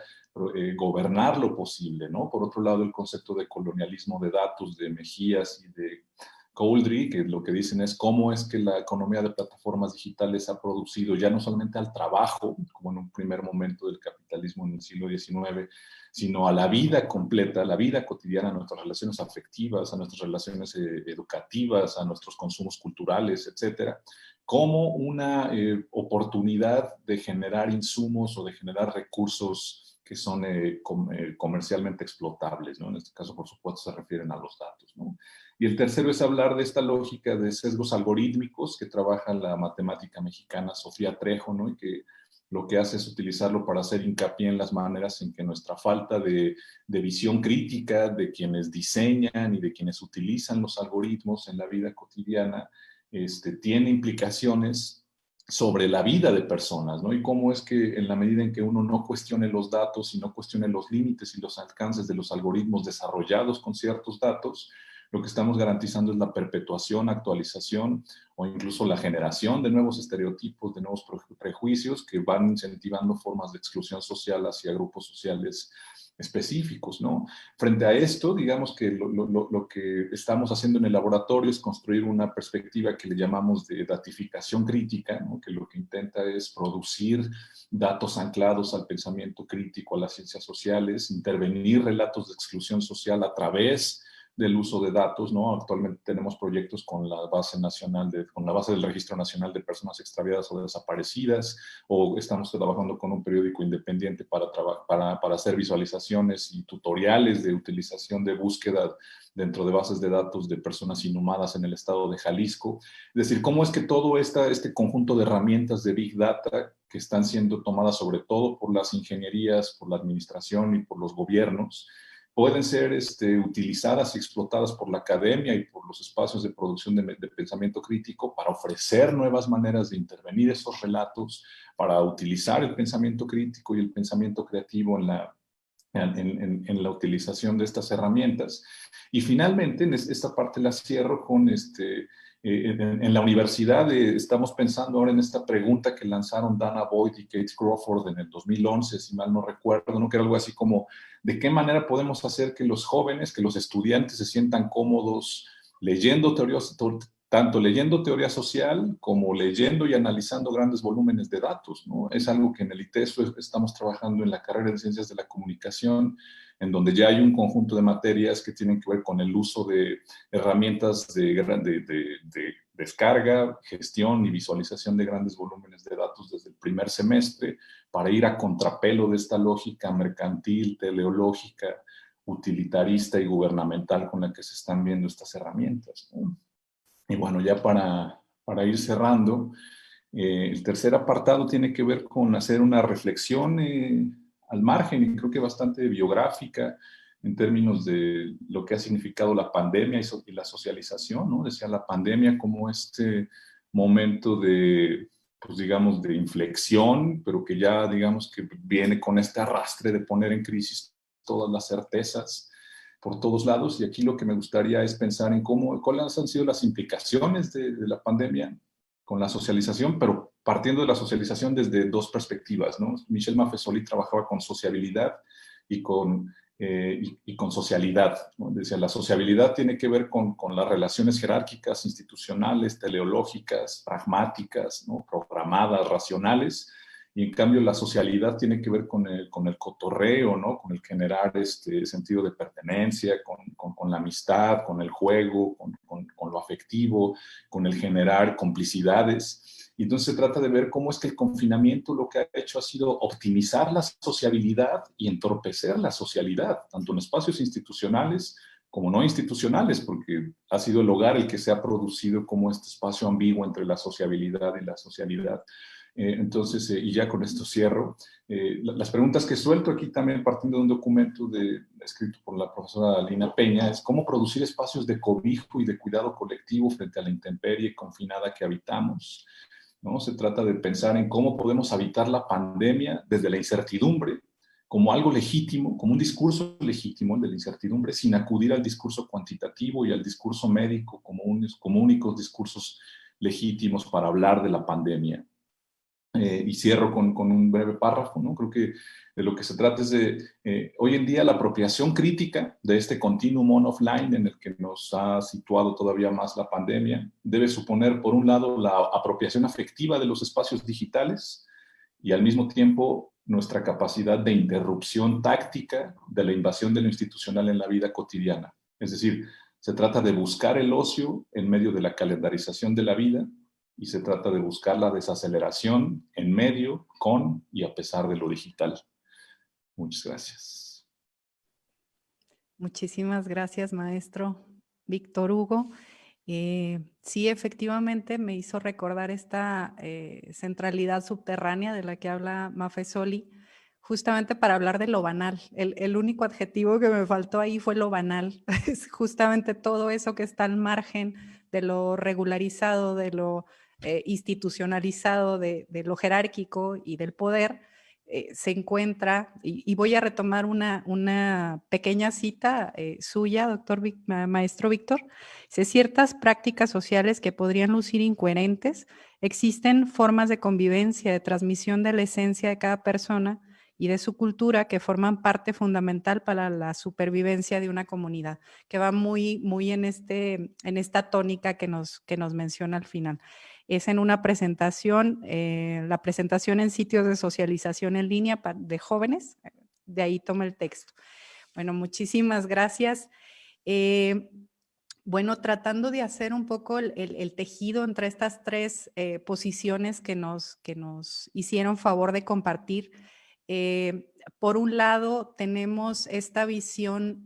gobernar lo posible, ¿no? Por otro lado, el concepto de colonialismo de datos de Mejías y de Couldry, que lo que dicen es cómo es que la economía de plataformas digitales ha producido ya no solamente al trabajo, como en un primer momento del capitalismo en el siglo XIX, sino a la vida completa, a la vida cotidiana, a nuestras relaciones afectivas, a nuestras relaciones educativas, a nuestros consumos culturales, etcétera, como una oportunidad de generar insumos o de generar recursos que son comercialmente explotables, ¿no? En este caso, por supuesto, se refieren a los datos, ¿no? Y el tercero es hablar de esta lógica de sesgos algorítmicos que trabaja la matemática mexicana Sofía Trejo, ¿no? Y que lo que hace es utilizarlo para hacer hincapié en las maneras en que nuestra falta de visión crítica de quienes diseñan y de quienes utilizan los algoritmos en la vida cotidiana tiene implicaciones sobre la vida de personas, ¿no? Y cómo es que en la medida en que uno no cuestione los datos y no cuestione los límites y los alcances de los algoritmos desarrollados con ciertos datos, lo que estamos garantizando es la perpetuación, actualización o incluso la generación de nuevos estereotipos, de nuevos prejuicios que van incentivando formas de exclusión social hacia grupos sociales específicos, ¿no? Frente a esto, digamos que lo que estamos haciendo en el laboratorio es construir una perspectiva que le llamamos de datificación crítica, ¿no? Que lo que intenta es producir datos anclados al pensamiento crítico, a las ciencias sociales, intervenir relatos de exclusión social a través del uso de datos, ¿no? Actualmente tenemos proyectos con la base del Registro Nacional de Personas Extraviadas o Desaparecidas, o estamos trabajando con un periódico independiente para hacer visualizaciones y tutoriales de utilización de búsqueda dentro de bases de datos de personas inhumadas en el estado de Jalisco. Es decir, cómo es que todo este conjunto de herramientas de Big Data que están siendo tomadas sobre todo por las ingenierías, por la administración y por los gobiernos, pueden ser utilizadas y explotadas por la academia y por los espacios de producción de pensamiento crítico para ofrecer nuevas maneras de intervenir esos relatos, para utilizar el pensamiento crítico y el pensamiento creativo en la utilización de estas herramientas. Y finalmente, en esta parte la cierro con en la universidad estamos pensando ahora en esta pregunta que lanzaron Dana Boyd y Kate Crawford en el 2011, si mal no recuerdo, ¿no? Que era algo así como, ¿de qué manera podemos hacer que los jóvenes, que los estudiantes se sientan cómodos leyendo tanto leyendo teoría social como leyendo y analizando grandes volúmenes de datos, ¿no? Es algo que en el ITESO estamos trabajando en la carrera de Ciencias de la Comunicación, en donde ya hay un conjunto de materias que tienen que ver con el uso de herramientas de descarga, gestión y visualización de grandes volúmenes de datos desde el primer semestre para ir a contrapelo de esta lógica mercantil, teleológica, utilitarista y gubernamental con la que se están viendo estas herramientas, ¿no? Y bueno, ya para ir cerrando, el tercer apartado tiene que ver con hacer una reflexión al margen, y creo que bastante biográfica, en términos de lo que ha significado la pandemia y la socialización, ¿no? Decía la pandemia como este momento de, pues digamos, de inflexión, pero que ya, digamos, que viene con este arrastre de poner en crisis todas las certezas por todos lados. Y aquí lo que me gustaría es pensar en cuáles han sido las implicaciones de la pandemia con la socialización, pero partiendo de la socialización desde dos perspectivas, ¿no? Michel Maffesoli trabajaba con sociabilidad y con socialidad, ¿no? Decía, la sociabilidad tiene que ver con las relaciones jerárquicas, institucionales, teleológicas, pragmáticas, ¿no? Programadas, racionales, y en cambio la socialidad tiene que ver con el cotorreo, ¿no? Con el generar sentido de pertenencia, con la amistad, con el juego, con lo afectivo, con el generar complicidades. Y entonces se trata de ver cómo es que el confinamiento lo que ha hecho ha sido optimizar la sociabilidad y entorpecer la socialidad, tanto en espacios institucionales como no institucionales, porque ha sido el hogar el que se ha producido como este espacio ambiguo entre la sociabilidad y la socialidad. Entonces, y ya con esto cierro, las preguntas que suelto aquí también partiendo de un documento escrito por la profesora Lina Peña es cómo producir espacios de cobijo y de cuidado colectivo frente a la intemperie confinada que habitamos, ¿no? Se trata de pensar en cómo podemos habitar la pandemia desde la incertidumbre, como algo legítimo, como un discurso legítimo, el de la incertidumbre, sin acudir al discurso cuantitativo y al discurso médico como únicos discursos legítimos para hablar de la pandemia. Y cierro con un breve párrafo, ¿no? Creo que de lo que se trata es de, hoy en día, la apropiación crítica de este continuum on-offline en el que nos ha situado todavía más la pandemia, debe suponer, por un lado, la apropiación afectiva de los espacios digitales y, al mismo tiempo, nuestra capacidad de interrupción táctica de la invasión de lo institucional en la vida cotidiana. Es decir, se trata de buscar el ocio en medio de la calendarización de la vida, y se trata de buscar la desaceleración en medio, con y a pesar de lo digital. Muchas gracias. Muchísimas gracias, maestro Víctor Hugo. Sí, efectivamente me hizo recordar esta centralidad subterránea de la que habla Maffesoli, justamente para hablar de lo banal. El único adjetivo que me faltó ahí fue lo banal. Es justamente todo eso que está al margen de lo regularizado, de lo institucionalizado, de lo jerárquico y del poder, se encuentra, y voy a retomar una pequeña cita suya, maestro Víctor. Dice: ciertas prácticas sociales que podrían lucir incoherentes, existen formas de convivencia, de transmisión de la esencia de cada persona y de su cultura que forman parte fundamental para la supervivencia de una comunidad, que va muy, muy en esta tónica que nos menciona al final. Es en una presentación, la presentación en sitios de socialización en línea de jóvenes, de ahí toma el texto. Bueno, muchísimas gracias. Bueno, tratando de hacer un poco el tejido entre estas tres posiciones que nos hicieron favor de compartir. Por un lado, tenemos esta visión,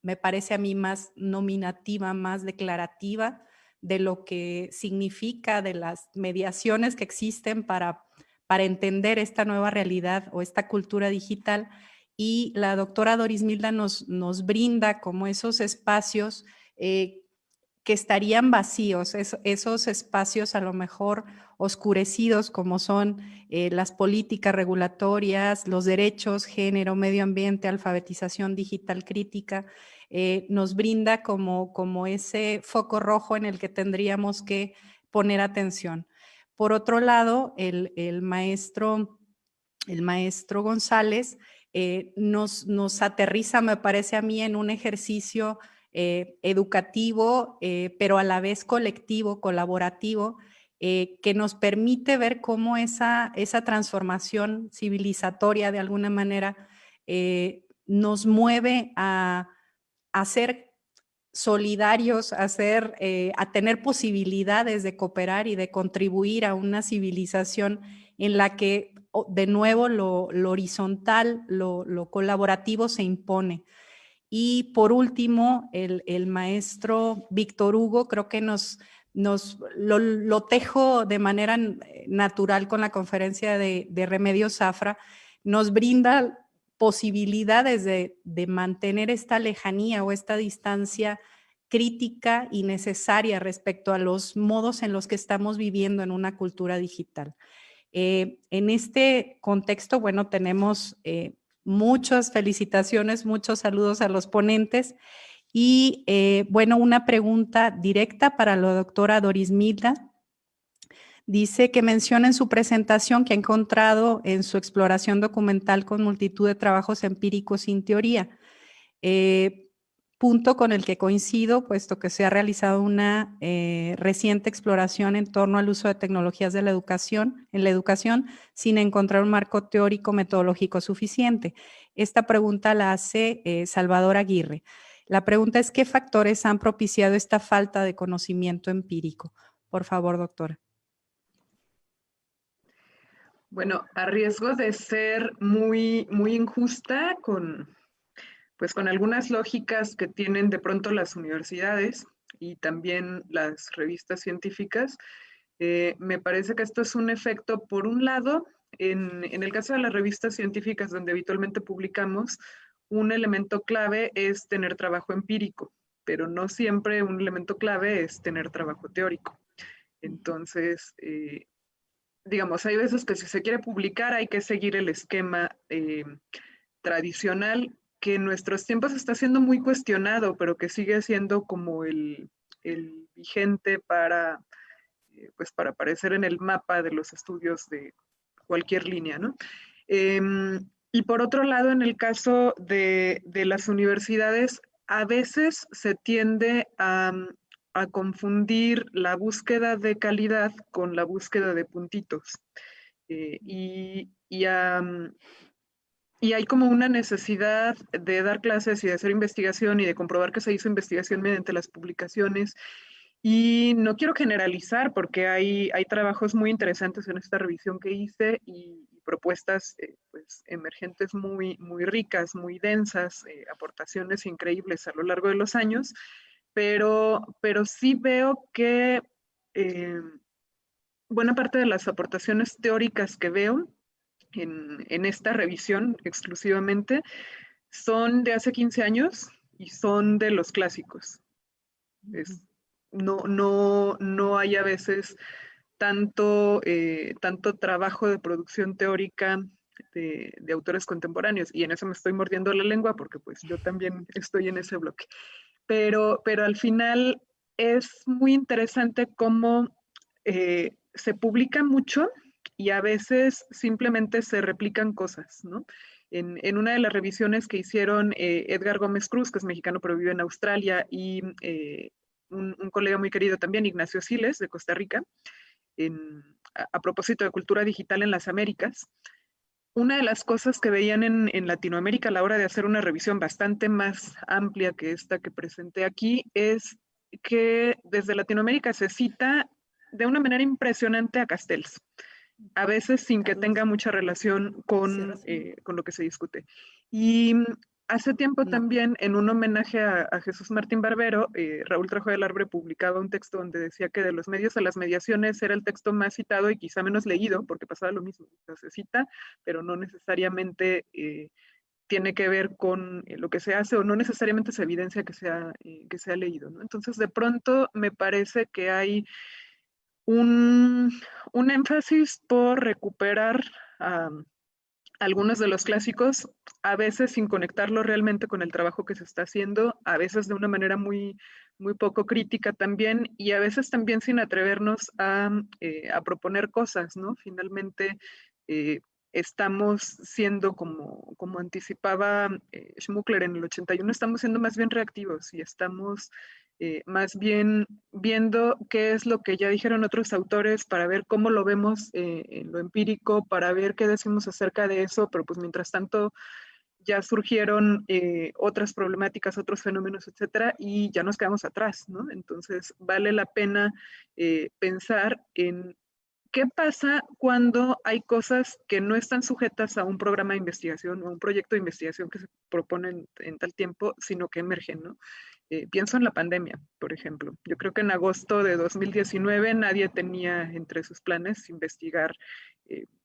me parece a mí, más nominativa, más declarativa, de lo que significa, de las mediaciones que existen para entender esta nueva realidad o esta cultura digital. Y la doctora Doris Milda nos brinda como esos espacios que estarían vacíos, esos espacios a lo mejor oscurecidos, como son las políticas regulatorias, los derechos, género, medio ambiente, alfabetización digital crítica. Nos brinda como ese foco rojo en el que tendríamos que poner atención. Por otro lado, el maestro González nos aterriza, me parece a mí, en un ejercicio educativo, pero a la vez colectivo, colaborativo, que nos permite ver cómo esa transformación civilizatoria, de alguna manera, nos mueve a ser solidarios, a tener posibilidades de cooperar y de contribuir a una civilización en la que, de nuevo, lo horizontal, lo colaborativo se impone. Y por último, el maestro Víctor Hugo, creo que lo tejo de manera natural con la conferencia de Remedios Zafra, nos brinda posibilidades de mantener esta lejanía o esta distancia crítica y necesaria respecto a los modos en los que estamos viviendo en una cultura digital. En este contexto, bueno, tenemos muchas felicitaciones, muchos saludos a los ponentes y, bueno, una pregunta directa para la doctora Doris Milda. Dice que menciona en su presentación que ha encontrado en su exploración documental con multitud de trabajos empíricos sin teoría, punto con el que coincido, puesto que se ha realizado una reciente exploración en torno al uso de tecnologías en la educación sin encontrar un marco teórico metodológico suficiente. Esta pregunta la hace Salvador Aguirre. La pregunta es: ¿qué factores han propiciado esta falta de conocimiento empírico? Por favor, doctora. Bueno, a riesgo de ser muy, muy injusta con algunas lógicas que tienen de pronto las universidades y también las revistas científicas, me parece que esto es un efecto, por un lado, en el caso de las revistas científicas donde habitualmente publicamos, un elemento clave es tener trabajo empírico, pero no siempre un elemento clave es tener trabajo teórico. Entonces, digamos, hay veces que si se quiere publicar hay que seguir el esquema tradicional que en nuestros tiempos está siendo muy cuestionado, pero que sigue siendo como el vigente para, pues para aparecer en el mapa de los estudios de cualquier línea, ¿no? Y por otro lado, en el caso de las universidades, a veces se tiende a confundir la búsqueda de calidad con la búsqueda de puntitos. Y hay como una necesidad de dar clases y de hacer investigación y de comprobar que se hizo investigación mediante las publicaciones. Y no quiero generalizar porque hay trabajos muy interesantes en esta revisión que hice y propuestas pues, emergentes muy, muy ricas, muy densas, aportaciones increíbles a lo largo de los años, pero sí veo que buena parte de las aportaciones teóricas que veo en esta revisión exclusivamente son de hace 15 años y son de los clásicos. No hay a veces tanto trabajo de producción teórica de autores contemporáneos, y en eso me estoy mordiendo la lengua porque pues yo también estoy en ese bloque. Pero al final es muy interesante cómo se publica mucho y a veces simplemente se replican cosas, ¿no? En una de las revisiones que hicieron Edgar Gómez Cruz, que es mexicano pero vive en Australia, y un colega muy querido también, Ignacio Siles, de Costa Rica, a propósito de cultura digital en las Américas, una de las cosas que veían en Latinoamérica a la hora de hacer una revisión bastante más amplia que esta que presenté aquí es que desde Latinoamérica se cita de una manera impresionante a Castells, a veces sin que tenga mucha relación con lo que se discute. Y hace tiempo también, en un homenaje a Jesús Martín Barbero, Raúl Trejo del Arbre publicaba un texto donde decía que de los medios a las mediaciones era el texto más citado y quizá menos leído, porque pasaba lo mismo, se cita, pero no necesariamente tiene que ver con lo que se hace, o no necesariamente se evidencia que sea leído, ¿no? Entonces, de pronto me parece que hay un énfasis por recuperar algunos de los clásicos, a veces sin conectarlo realmente con el trabajo que se está haciendo, a veces de una manera muy, muy poco crítica también, y a veces también sin atrevernos a proponer cosas, ¿no? Finalmente, estamos siendo, como anticipaba Schmuckler en el 81, estamos siendo más bien reactivos y estamos más bien viendo qué es lo que ya dijeron otros autores para ver cómo lo vemos en lo empírico, para ver qué decimos acerca de eso, pero pues mientras tanto ya surgieron otras problemáticas, otros fenómenos, etcétera, y ya nos quedamos atrás, ¿no? Entonces vale la pena pensar en ¿qué pasa cuando hay cosas que no están sujetas a un programa de investigación o un proyecto de investigación que se propone en tal tiempo, sino que emergen, ¿no? Pienso en la pandemia, por ejemplo. Yo creo que en agosto de 2019 nadie tenía entre sus planes investigar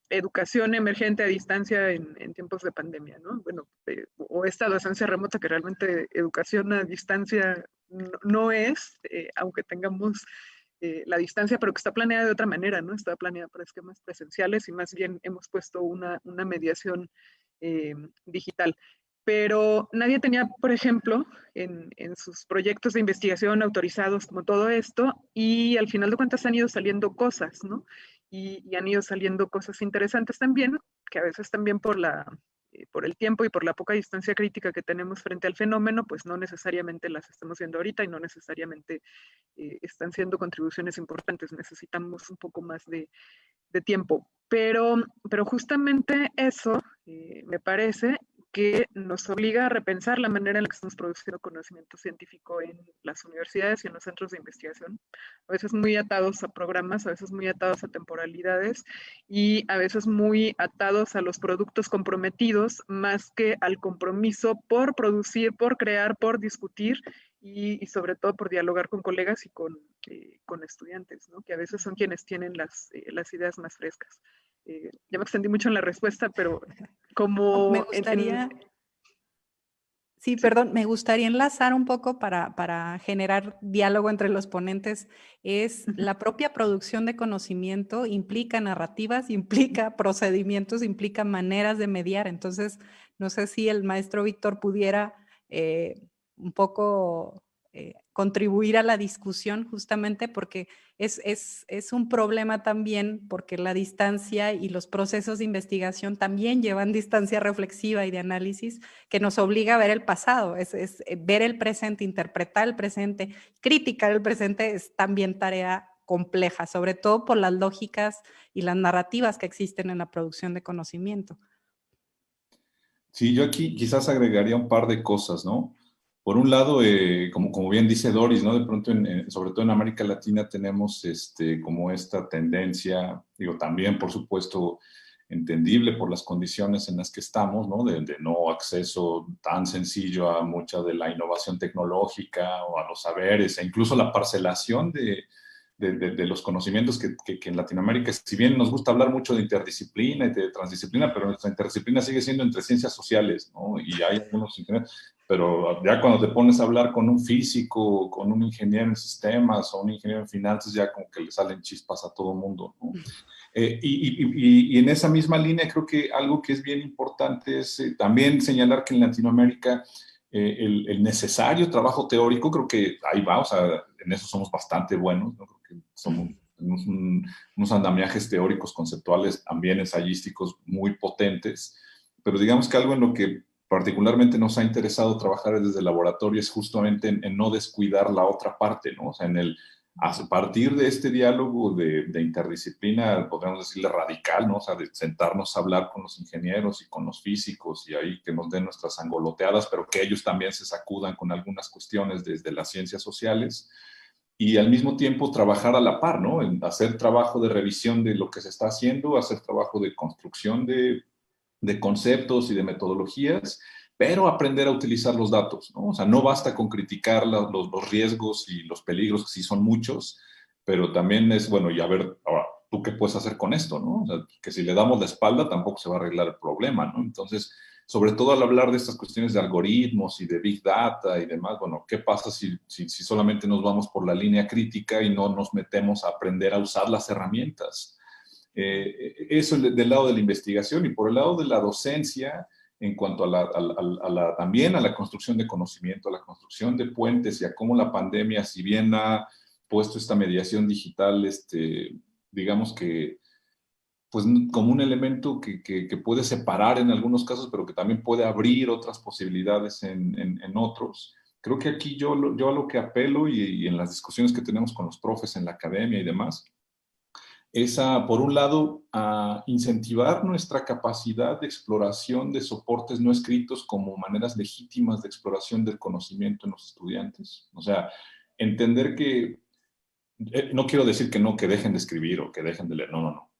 educación emergente a distancia en tiempos de pandemia, ¿no? Bueno, o esta docencia remota que realmente educación a distancia no es, aunque tengamos la distancia, pero que está planeada de otra manera, ¿no? Está planeada para esquemas presenciales y más bien hemos puesto una mediación digital. Pero nadie tenía, por ejemplo, en sus proyectos de investigación autorizados como todo esto, y al final de cuentas han ido saliendo cosas, ¿no? Y han ido saliendo cosas interesantes también, que a veces también por el tiempo y por la poca distancia crítica que tenemos frente al fenómeno, pues no necesariamente las estamos viendo ahorita y no necesariamente están siendo contribuciones importantes. Necesitamos un poco más de tiempo. Pero justamente eso me parece que nos obliga a repensar la manera en la que estamos produciendo conocimiento científico en las universidades y en los centros de investigación, a veces muy atados a programas, a veces muy atados a temporalidades y a veces muy atados a los productos comprometidos más que al compromiso por producir, por crear, por discutir y sobre todo por dialogar con colegas y con estudiantes, ¿no? Que a veces son quienes tienen las ideas más frescas. Ya me extendí mucho en la respuesta, pero como... Me gustaría... Sí, perdón, me gustaría enlazar un poco para generar diálogo entre los ponentes. Es la propia producción de conocimiento implica narrativas, implica procedimientos, implica maneras de mediar. Entonces, no sé si el maestro Víctor pudiera un poco contribuir a la discusión justamente porque es un problema también porque la distancia y los procesos de investigación también llevan distancia reflexiva y de análisis que nos obliga a ver el pasado, es ver el presente, interpretar el presente, criticar el presente es también tarea compleja, sobre todo por las lógicas y las narrativas que existen en la producción de conocimiento. Sí, yo aquí quizás agregaría un par de cosas, ¿no? Por un lado, como bien dice Doris, ¿no? De pronto, sobre todo en América Latina, tenemos como esta tendencia, digo, también, por supuesto, entendible por las condiciones en las que estamos, ¿no? De no acceso tan sencillo a mucha de la innovación tecnológica o a los saberes, e incluso la parcelación de los conocimientos que en Latinoamérica, si bien nos gusta hablar mucho de interdisciplina y de transdisciplina, pero nuestra interdisciplina sigue siendo entre ciencias sociales, ¿no? Y hay algunos ingenieros, pero ya cuando te pones a hablar con un físico, con un ingeniero en sistemas o un ingeniero en finanzas, ya como que le salen chispas a todo mundo, ¿no? Y en esa misma línea creo que algo que es bien importante es también señalar que en Latinoamérica el necesario trabajo teórico, creo que ahí va, o sea, en eso somos bastante buenos, ¿no? Creo que tenemos unos andamiajes teóricos, conceptuales, también ensayísticos muy potentes, pero digamos que algo en lo que particularmente nos ha interesado trabajar desde el laboratorio es justamente en no descuidar la otra parte, ¿no? O sea, a partir de este diálogo de interdisciplina, podríamos decirle radical, ¿no? O sea, de sentarnos a hablar con los ingenieros y con los físicos y ahí que nos den nuestras angoloteadas, pero que ellos también se sacudan con algunas cuestiones desde las ciencias sociales y al mismo tiempo trabajar a la par, ¿no? En hacer trabajo de revisión de lo que se está haciendo, hacer trabajo de construcción de conceptos y de metodologías, pero aprender a utilizar los datos, ¿no? O sea, no basta con criticar los riesgos y los peligros, que sí son muchos, pero también es, bueno, y a ver, ahora, ¿tú qué puedes hacer con esto, no? O sea, que si le damos la espalda tampoco se va a arreglar el problema, ¿no? Entonces, sobre todo al hablar de estas cuestiones de algoritmos y de Big Data y demás, bueno, ¿qué pasa si solamente nos vamos por la línea crítica y no nos metemos a aprender a usar las herramientas? Eso del lado de la investigación y por el lado de la docencia, en cuanto también a la construcción de conocimiento, a la construcción de puentes y a cómo la pandemia, si bien ha puesto esta mediación digital, digamos que pues como un elemento que puede separar en algunos casos, pero que también puede abrir otras posibilidades en otros. Creo que aquí yo a lo que apelo y en las discusiones que tenemos con los profes en la academia y demás, es por un lado, a incentivar nuestra capacidad de exploración de soportes no escritos como maneras legítimas de exploración del conocimiento en los estudiantes. O sea, entender que, no quiero decir que dejen de escribir o que dejen de leer, no.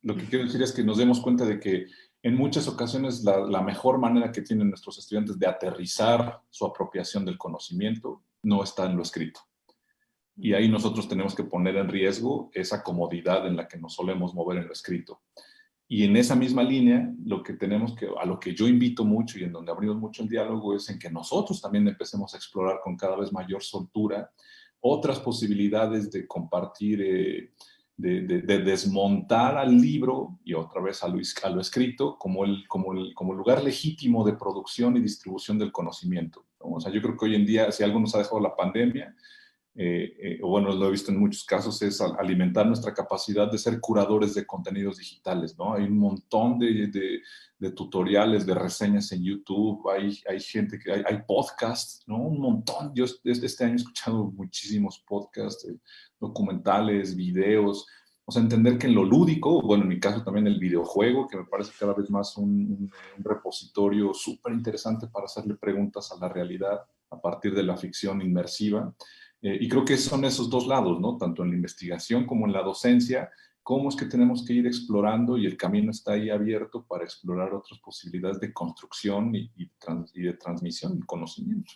Lo que quiero decir es que nos demos cuenta de que en muchas ocasiones la mejor manera que tienen nuestros estudiantes de aterrizar su apropiación del conocimiento no está en lo escrito. Y ahí nosotros tenemos que poner en riesgo esa comodidad en la que nos solemos mover en lo escrito. Y en esa misma línea, a lo que yo invito mucho y en donde abrimos mucho el diálogo es en que nosotros también empecemos a explorar con cada vez mayor soltura otras posibilidades de compartir, de desmontar al libro y otra vez a lo escrito como lugar legítimo de producción y distribución del conocimiento, ¿no? O sea, yo creo que hoy en día, si algo nos ha dejado la pandemia, o bueno, lo he visto en muchos casos, es alimentar nuestra capacidad de ser curadores de contenidos digitales, ¿no? Hay un montón de tutoriales, de reseñas en YouTube, hay gente hay podcasts, ¿no? Un montón. Yo este año he escuchado muchísimos podcasts, documentales, videos. O sea, entender que en lo lúdico, bueno, en mi caso también el videojuego, que me parece cada vez más un repositorio súper interesante para hacerle preguntas a la realidad a partir de la ficción inmersiva. Y creo que son esos dos lados, ¿no? Tanto en la investigación como en la docencia, cómo es que tenemos que ir explorando y el camino está ahí abierto para explorar otras posibilidades de construcción y de transmisión de conocimiento.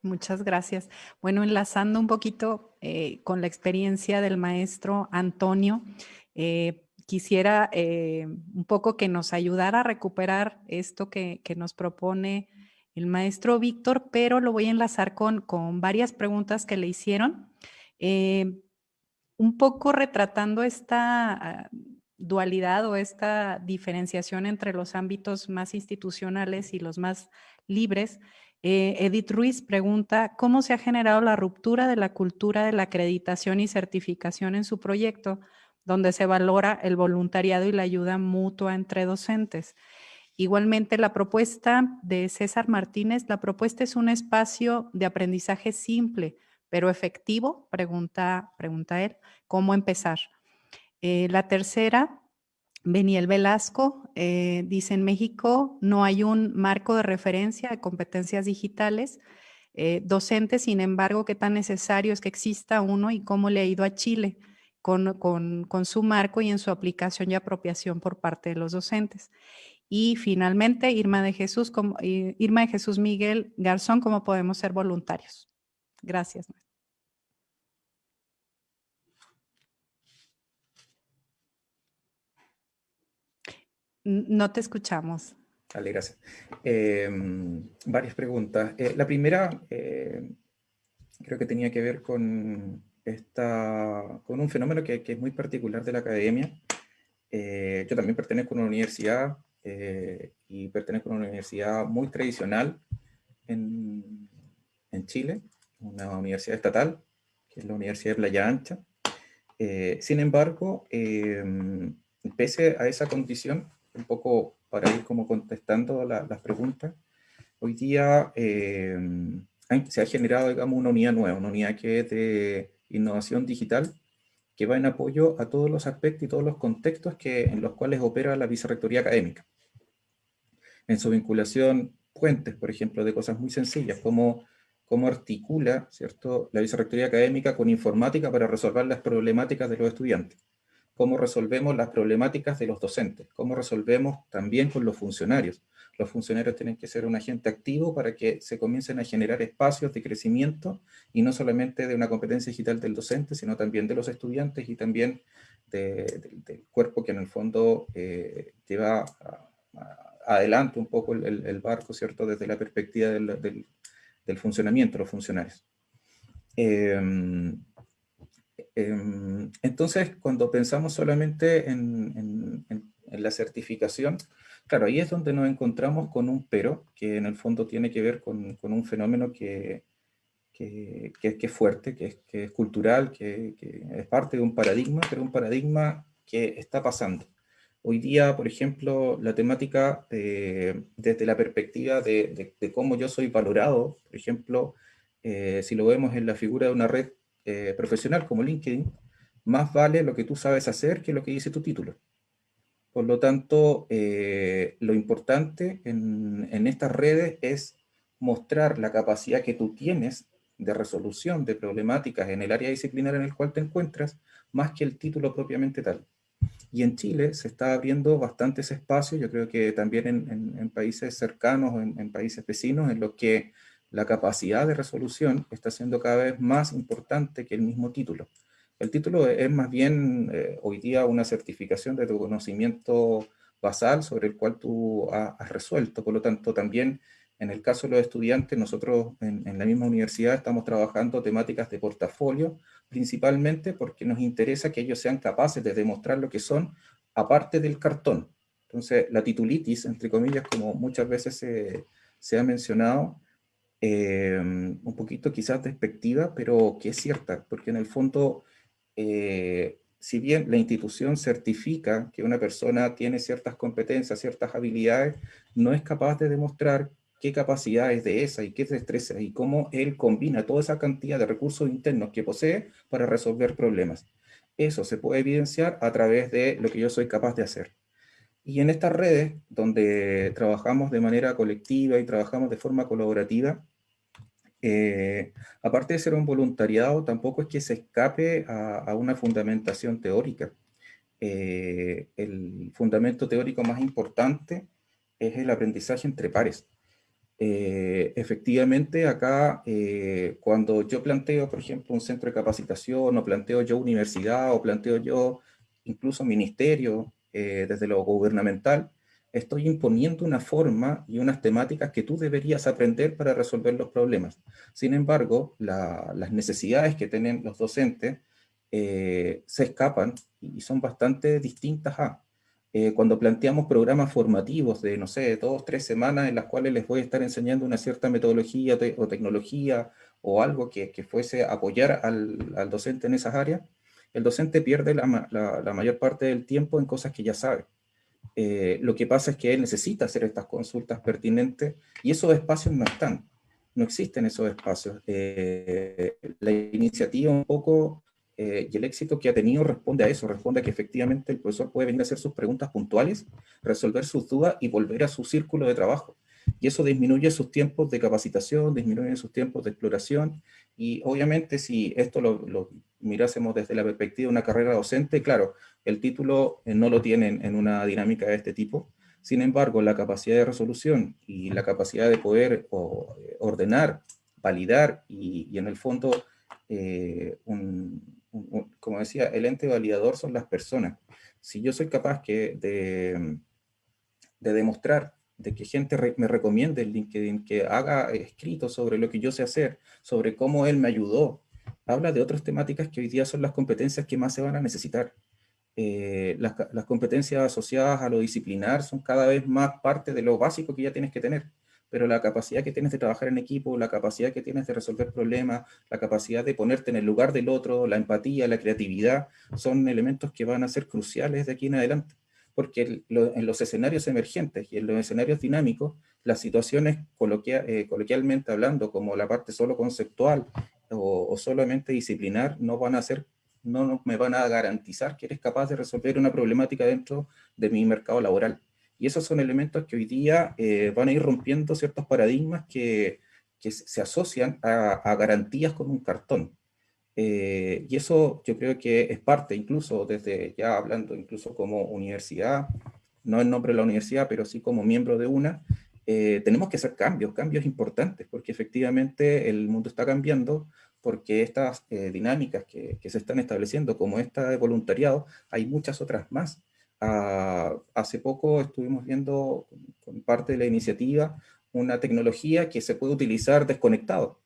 Muchas gracias. Bueno, enlazando un poquito con la experiencia del maestro Antonio, quisiera un poco que nos ayudara a recuperar esto que nos propone el maestro Víctor, pero lo voy a enlazar con varias preguntas que le hicieron, un poco retratando esta dualidad o esta diferenciación entre los ámbitos más institucionales y los más libres. Edith Ruiz pregunta, ¿cómo se ha generado la ruptura de la cultura de la acreditación y certificación en su proyecto, donde se valora el voluntariado y la ayuda mutua entre docentes? Igualmente, la propuesta de César Martínez, la propuesta es un espacio de aprendizaje simple, pero efectivo, pregunta él, ¿cómo empezar? La tercera, Beniel Velasco, dice, en México no hay un marco de referencia de competencias digitales docentes, sin embargo, ¿qué tan necesario es que exista uno y cómo le ha ido a Chile con su marco y en su aplicación y apropiación por parte de los docentes? Y finalmente, Irma de Jesús Miguel Garzón, ¿cómo podemos ser voluntarios? Gracias. No te escuchamos. Vale, gracias. Varias preguntas. La primera creo que tenía que ver con un fenómeno que es muy particular de la academia. Yo también pertenezco a una universidad y pertenezco a una universidad muy tradicional en Chile, una universidad estatal, que es la Universidad de Playa Ancha. Sin embargo, pese a esa condición, un poco para ir como contestando las preguntas, hoy día se ha generado, digamos, una unidad nueva, una unidad que es de innovación digital, que va en apoyo a todos los aspectos y todos los contextos en los cuales opera la vicerrectoría académica. En su vinculación, puentes, por ejemplo, de cosas muy sencillas, como cómo articula, ¿cierto?, la vicerrectoría académica con informática para resolver las problemáticas de los estudiantes, cómo resolvemos las problemáticas de los docentes, cómo resolvemos también con los funcionarios. Los funcionarios tienen que ser un agente activo para que se comiencen a generar espacios de crecimiento, y no solamente de una competencia digital del docente, sino también de los estudiantes y también del cuerpo que en el fondo lleva adelante un poco el barco, ¿cierto?, desde la perspectiva del funcionamiento de los funcionarios. Entonces, cuando pensamos solamente en la certificación, claro, ahí es donde nos encontramos con un pero, que en el fondo tiene que ver con un fenómeno que es fuerte, que es cultural, que es parte de un paradigma, pero un paradigma que está pasando. Hoy día, por ejemplo, la temática desde la perspectiva de cómo yo soy valorado, por ejemplo, si lo vemos en la figura de una red profesional como LinkedIn, más vale lo que tú sabes hacer que lo que dice tu título. Por lo tanto, lo importante en estas redes es mostrar la capacidad que tú tienes de resolución de problemáticas en el área disciplinar en el cual te encuentras, más que el título propiamente tal. Y en Chile se está abriendo bastantes espacios, yo creo que también en países cercanos, en países vecinos, en los que la capacidad de resolución está siendo cada vez más importante que el mismo título. El título es más bien hoy día una certificación de tu conocimiento basal sobre el cual tú has resuelto. Por lo tanto, también en el caso de los estudiantes, nosotros en la misma universidad estamos trabajando temáticas de portafolio, principalmente porque nos interesa que ellos sean capaces de demostrar lo que son, aparte del cartón. Entonces, la titulitis, entre comillas, como muchas veces se ha mencionado, un poquito quizás despectiva, pero que es cierta, porque en el fondo, si bien la institución certifica que una persona tiene ciertas competencias, ciertas habilidades, no es capaz de demostrar qué capacidades de esa y qué destrezas y cómo él combina toda esa cantidad de recursos internos que posee para resolver problemas. Eso se puede evidenciar a través de lo que yo soy capaz de hacer. Y en estas redes, donde trabajamos de manera colectiva y trabajamos de forma colaborativa, aparte de ser un voluntariado, tampoco es que se escape a una fundamentación teórica. El fundamento teórico más importante es el aprendizaje entre pares. Efectivamente, acá, cuando yo planteo, por ejemplo, un centro de capacitación, o planteo yo universidad, o planteo yo incluso ministerio, desde lo gubernamental, estoy imponiendo una forma y unas temáticas que tú deberías aprender para resolver los problemas. Sin embargo, las necesidades que tienen los docentes se escapan y son bastante distintas a cuando planteamos programas formativos de, no sé, 2, 3 semanas en las cuales les voy a estar enseñando una cierta metodología o tecnología o algo que fuese a apoyar al docente en esas áreas, el docente pierde la mayor parte del tiempo en cosas que ya sabe. Lo que pasa es que él necesita hacer estas consultas pertinentes y esos espacios no están, no existen esos espacios. La iniciativa un poco y el éxito que ha tenido responde a eso, responde a que efectivamente el profesor puede venir a hacer sus preguntas puntuales, resolver sus dudas y volver a su círculo de trabajo. Y eso disminuye sus tiempos de capacitación, disminuye sus tiempos de exploración y obviamente si esto lo mirásemos desde la perspectiva de una carrera docente, claro, el título no lo tienen en una dinámica de este tipo. Sin embargo, la capacidad de resolución y la capacidad de poder ordenar, validar y en el fondo, como decía, el ente validador son las personas. Si yo soy capaz de demostrar de que gente me recomiende en LinkedIn, que haga escritos sobre lo que yo sé hacer, sobre cómo él me ayudó, habla de otras temáticas que hoy día son las competencias que más se van a necesitar. Las competencias asociadas a lo disciplinar son cada vez más parte de lo básico que ya tienes que tener, pero la capacidad que tienes de trabajar en equipo, la capacidad que tienes de resolver problemas, la capacidad de ponerte en el lugar del otro, la empatía, la creatividad, son elementos que van a ser cruciales de aquí en adelante, porque en los escenarios emergentes y en los escenarios dinámicos, las situaciones coloquialmente hablando, como la parte solo conceptual o solamente disciplinar, no me van a garantizar que eres capaz de resolver una problemática dentro de mi mercado laboral. Y esos son elementos que hoy día van a ir rompiendo ciertos paradigmas que se asocian a garantías con un cartón. Y eso yo creo que es parte, incluso desde ya hablando, incluso como universidad, no en nombre de la universidad, pero sí como miembro de una, tenemos que hacer cambios importantes, porque efectivamente el mundo está cambiando, porque estas dinámicas que se están estableciendo, como esta de voluntariado, hay muchas otras más. Hace poco estuvimos viendo con parte de la iniciativa una tecnología que se puede utilizar desconectado,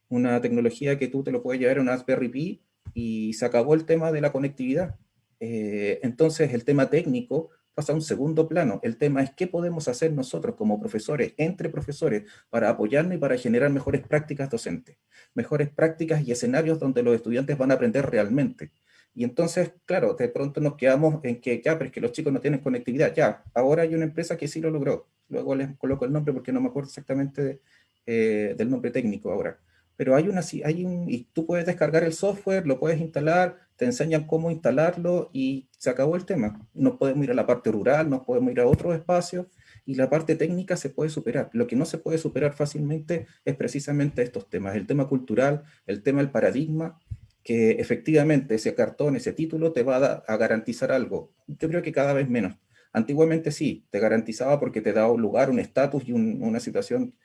una tecnología que tú te lo puedes llevar a una Raspberry Pi y se acabó el tema de la conectividad. Entonces el tema técnico pasa a un segundo plano. El tema es qué podemos hacer nosotros como profesores, entre profesores, para apoyarnos y para generar mejores prácticas docentes, mejores prácticas y escenarios donde los estudiantes van a aprender realmente. Y entonces, claro, de pronto nos quedamos en que ya, pero es que los chicos no tienen conectividad. Ya, ahora hay una empresa que sí lo logró. Luego les coloco el nombre porque no me acuerdo exactamente del nombre técnico ahora, pero y tú puedes descargar el software, lo puedes instalar, te enseñan cómo instalarlo y se acabó el tema. Nos podemos ir a la parte rural, nos podemos ir a otros espacios y la parte técnica se puede superar. Lo que no se puede superar fácilmente es precisamente estos temas, el tema cultural, el tema del paradigma, que efectivamente ese cartón, ese título te va a garantizar algo. Yo creo que cada vez menos. Antiguamente sí, te garantizaba porque te daba un lugar, un estatus y una situación,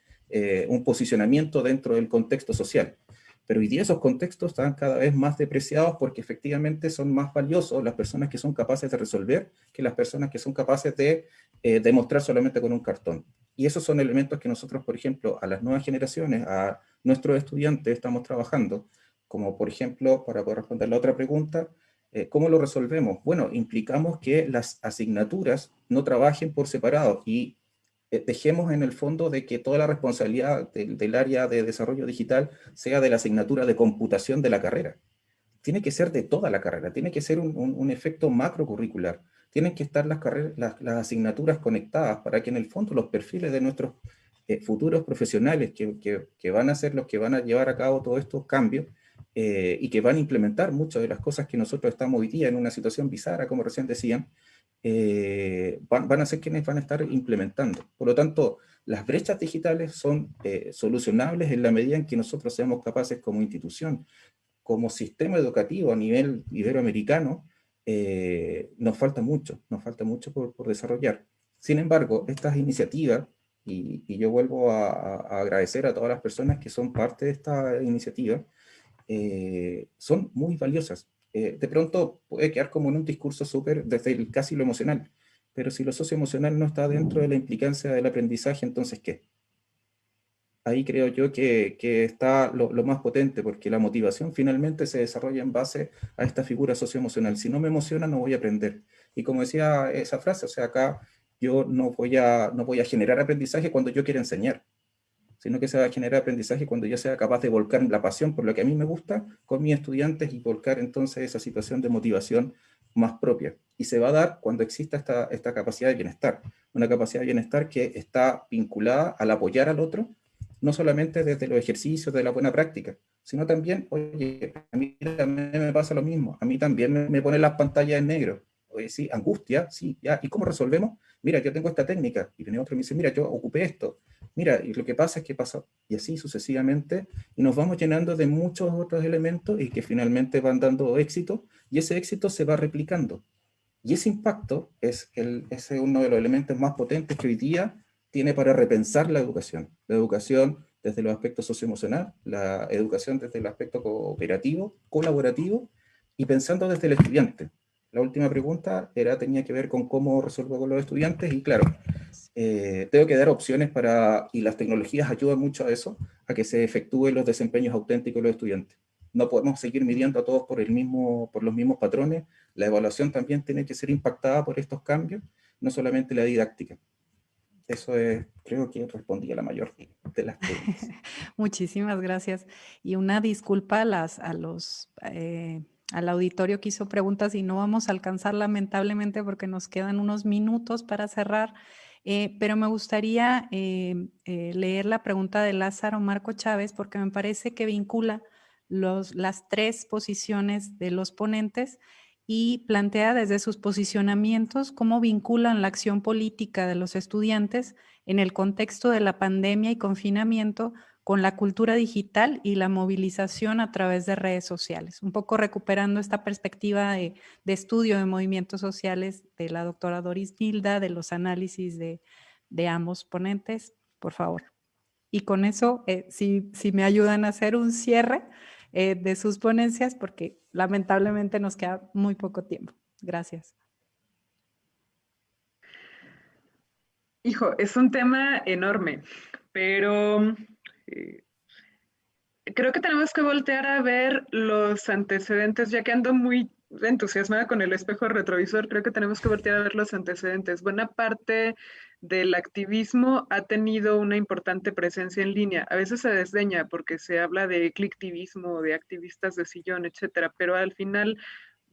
un posicionamiento dentro del contexto social. Pero hoy día esos contextos están cada vez más depreciados porque efectivamente son más valiosos las personas que son capaces de resolver que las personas que son capaces de demostrar solamente con un cartón. Y esos son elementos que nosotros, por ejemplo, a las nuevas generaciones, a nuestros estudiantes, estamos trabajando, como por ejemplo, para poder responder la otra pregunta, ¿cómo lo resolvemos? Bueno, implicamos que las asignaturas no trabajen por separado y dejemos en el fondo de que toda la responsabilidad del área de desarrollo digital sea de la asignatura de computación de la carrera. Tiene que ser de toda la carrera, tiene que ser un efecto macrocurricular. Tienen que estar las asignaturas conectadas para que en el fondo los perfiles de nuestros futuros profesionales que van a ser los que van a llevar a cabo todos estos cambios y que van a implementar muchas de las cosas que nosotros estamos hoy día en una situación bizarra, como recién decían, van a ser quienes van a estar implementando. Por lo tanto, las brechas digitales son solucionables en la medida en que nosotros seamos capaces como institución, como sistema educativo a nivel iberoamericano, nos falta mucho por desarrollar. Sin embargo, estas iniciativas, y yo vuelvo a agradecer a todas las personas que son parte de esta iniciativa, son muy valiosas. De pronto puede quedar como en un discurso súper desde casi lo emocional, Pero si lo socioemocional no está dentro de la implicancia del aprendizaje, entonces ¿qué? Ahí creo yo que está lo más potente, porque la motivación finalmente se desarrolla en base a esta figura socioemocional. Si no me emociona, no voy a aprender. Y como decía esa frase, o sea, acá yo no voy a generar aprendizaje cuando yo quiera enseñar, sino que se va a generar aprendizaje cuando yo sea capaz de volcar la pasión por lo que a mí me gusta con mis estudiantes y volcar entonces esa situación de motivación más propia. Y se va a dar cuando exista esta capacidad de bienestar, una capacidad de bienestar que está vinculada al apoyar al otro, no solamente desde los ejercicios de la buena práctica, sino también, oye, a mí también me pasa lo mismo, a mí también me ponen las pantallas en negro. Oye, sí, angustia, sí, ya, ¿y cómo resolvemos? Mira, yo tengo esta técnica, y viene otro y me dice, mira, yo ocupé esto, mira, y lo que pasa es que pasa, y así sucesivamente, y nos vamos llenando de muchos otros elementos y que finalmente van dando éxito, y ese éxito se va replicando. Y ese impacto es uno de los elementos más potentes que hoy día tiene para repensar la educación. La educación desde los aspectos socioemocionales, la educación desde el aspecto cooperativo, colaborativo, y pensando desde el estudiante. La última pregunta tenía que ver con cómo resuelvo con los estudiantes, y claro, tengo que dar opciones y las tecnologías ayudan mucho a eso, a que se efectúen los desempeños auténticos de los estudiantes. No podemos seguir midiendo a todos por los mismos patrones. La evaluación también tiene que ser impactada por estos cambios, no solamente la didáctica. Eso es, creo que respondí a la mayor de las preguntas. Muchísimas gracias. Y una disculpa al auditorio que hizo preguntas y no vamos a alcanzar lamentablemente porque nos quedan unos minutos para cerrar. Pero me gustaría leer la pregunta de Lázaro Marco Chávez porque me parece que vincula las tres posiciones de los ponentes y plantea desde sus posicionamientos cómo vinculan la acción política de los estudiantes en el contexto de la pandemia y confinamiento con la cultura digital y la movilización a través de redes sociales. Un poco recuperando esta perspectiva de estudio de movimientos sociales de la doctora Doris Gilda, de los análisis de ambos ponentes, por favor. Y con eso, si me ayudan a hacer un cierre de sus ponencias, porque lamentablemente nos queda muy poco tiempo. Gracias. Hijo, es un tema enorme, pero creo que tenemos que voltear a ver los antecedentes, ya que ando muy entusiasmada con el espejo retrovisor, creo que tenemos que voltear a ver los antecedentes. Buena parte del activismo ha tenido una importante presencia en línea. A veces se desdeña porque se habla de clicktivismo, de activistas de sillón, etcétera, pero al final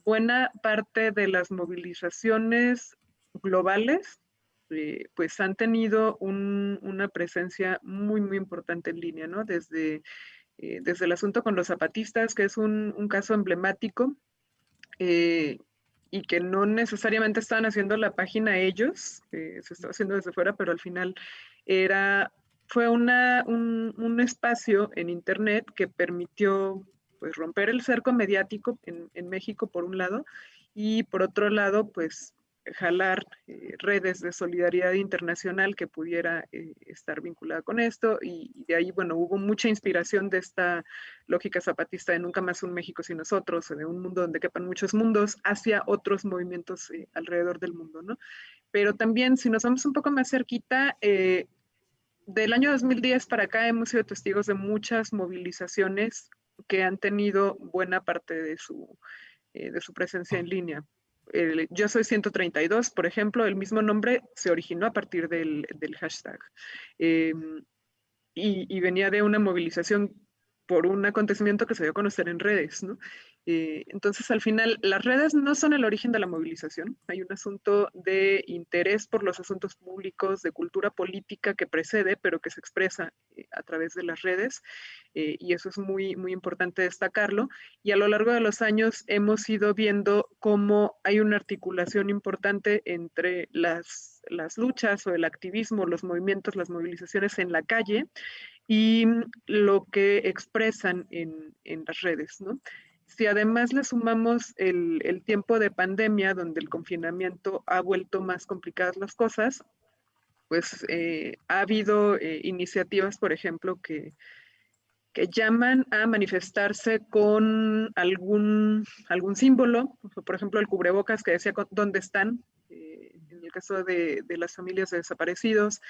buena parte de las movilizaciones globales pues han tenido una presencia muy, muy importante en línea, ¿no? Desde el asunto con los zapatistas, que es un caso emblemático, y que no necesariamente estaban haciendo la página ellos, se estaba haciendo desde fuera, pero al final fue un espacio en Internet que permitió pues, romper el cerco mediático en México, por un lado, y por otro lado, pues jalar redes de solidaridad internacional que pudiera estar vinculada con esto y de ahí, bueno, hubo mucha inspiración de esta lógica zapatista de nunca más un México sin nosotros, de un mundo donde quepan muchos mundos, hacia otros movimientos alrededor del mundo, ¿no? Pero también, si nos vamos un poco más cerquita, del año 2010 para acá hemos sido testigos de muchas movilizaciones que han tenido buena parte de su presencia en línea. Yo soy 132, por ejemplo, el mismo nombre se originó a partir del hashtag. Y venía de una movilización por un acontecimiento que se dio a conocer en redes, ¿no? Entonces, al final, las redes no son el origen de la movilización. Hay un asunto de interés por los asuntos públicos, de cultura política que precede, pero que se expresa a través de las redes, y eso es muy, muy importante destacarlo. Y a lo largo de los años hemos ido viendo cómo hay una articulación importante entre las luchas o el activismo, los movimientos, las movilizaciones en la calle y lo que expresan en las redes, ¿no? Si además le sumamos el tiempo de pandemia, donde el confinamiento ha vuelto más complicadas las cosas, pues ha habido iniciativas, por ejemplo, que llaman a manifestarse con algún símbolo, por ejemplo, el cubrebocas que decía dónde están, el caso de las familias de desaparecidos,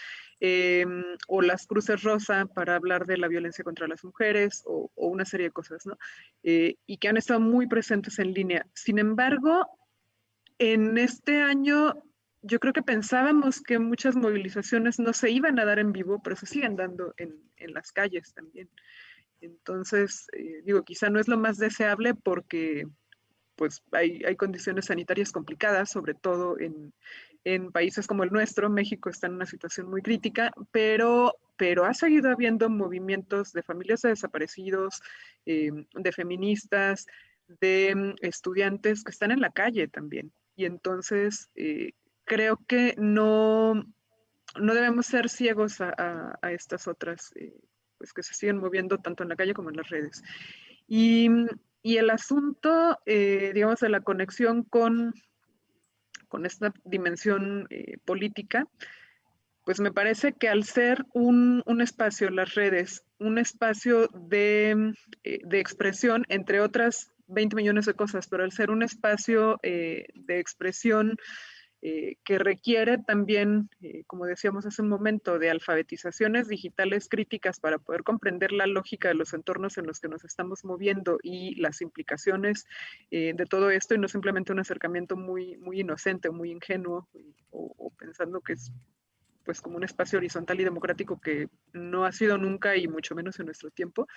o las Cruces Rosa para hablar de la violencia contra las mujeres, o una serie de cosas, ¿no? Y que han estado muy presentes en línea. Sin embargo, en este año yo creo que pensábamos que muchas movilizaciones no se iban a dar en vivo, pero se siguen dando en las calles también. Entonces, digo, quizá no es lo más deseable porque pues hay condiciones sanitarias complicadas, sobre todo en países como el nuestro. México está en una situación muy crítica, pero ha seguido habiendo movimientos de familias de desaparecidos, de feministas, de estudiantes que están en la calle también. Y entonces creo que no debemos ser ciegos a estas otras, pues que se siguen moviendo tanto en la calle como en las redes. Y, y el asunto, digamos, de la conexión con esta dimensión política, pues me parece que al ser un espacio, las redes, un espacio de expresión, entre otras 20 millones de cosas, pero al ser un espacio de expresión que requiere también, como decíamos hace un momento, de alfabetizaciones digitales críticas para poder comprender la lógica de los entornos en los que nos estamos moviendo y las implicaciones de todo esto, y no simplemente un acercamiento muy, muy inocente, muy ingenuo, o pensando que es pues como un espacio horizontal y democrático que no ha sido nunca y mucho menos en nuestro tiempo.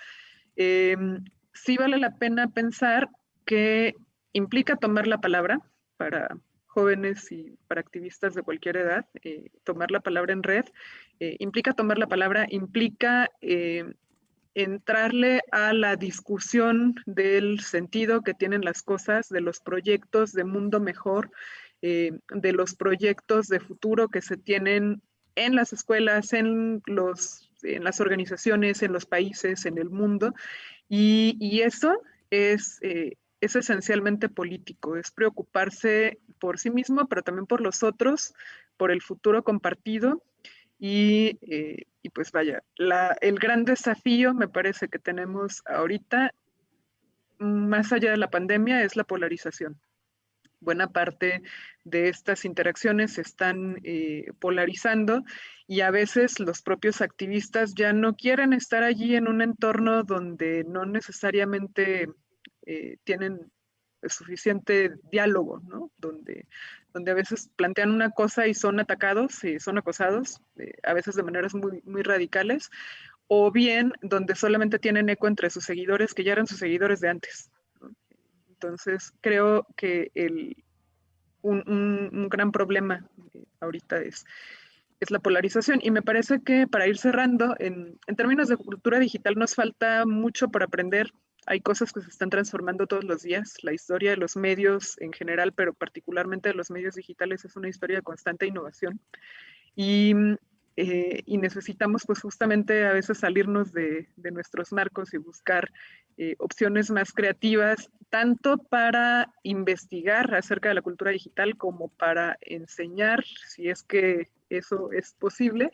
Sí vale la pena pensar que implica tomar la palabra para jóvenes y para activistas de cualquier edad. Tomar la palabra en red implica tomar la palabra, implica entrarle a la discusión del sentido que tienen las cosas, de los proyectos de mundo mejor, de los proyectos de futuro que se tienen en las escuelas, en las organizaciones, en los países, en el mundo. Y eso es esencialmente político, es preocuparse por sí mismo, pero también por los otros, por el futuro compartido. Y pues vaya, el gran desafío me parece que tenemos ahorita, más allá de la pandemia, es la polarización. Buena parte de estas interacciones se están polarizando, y a veces los propios activistas ya no quieren estar allí en un entorno donde no necesariamente tienen suficiente diálogo, ¿no? Donde a veces plantean una cosa y son atacados y son acosados, a veces de maneras muy, muy radicales, o bien donde solamente tienen eco entre sus seguidores que ya eran sus seguidores de antes, ¿no? Entonces, creo que un gran problema ahorita es la polarización. Y me parece que para ir cerrando, en términos de cultura digital nos falta mucho por aprender. Hay cosas que se están transformando todos los días. La historia de los medios en general, pero particularmente de los medios digitales, es una historia de constante innovación. Y necesitamos pues justamente a veces salirnos de nuestros marcos y buscar opciones más creativas, tanto para investigar acerca de la cultura digital como para enseñar, si es que eso es posible,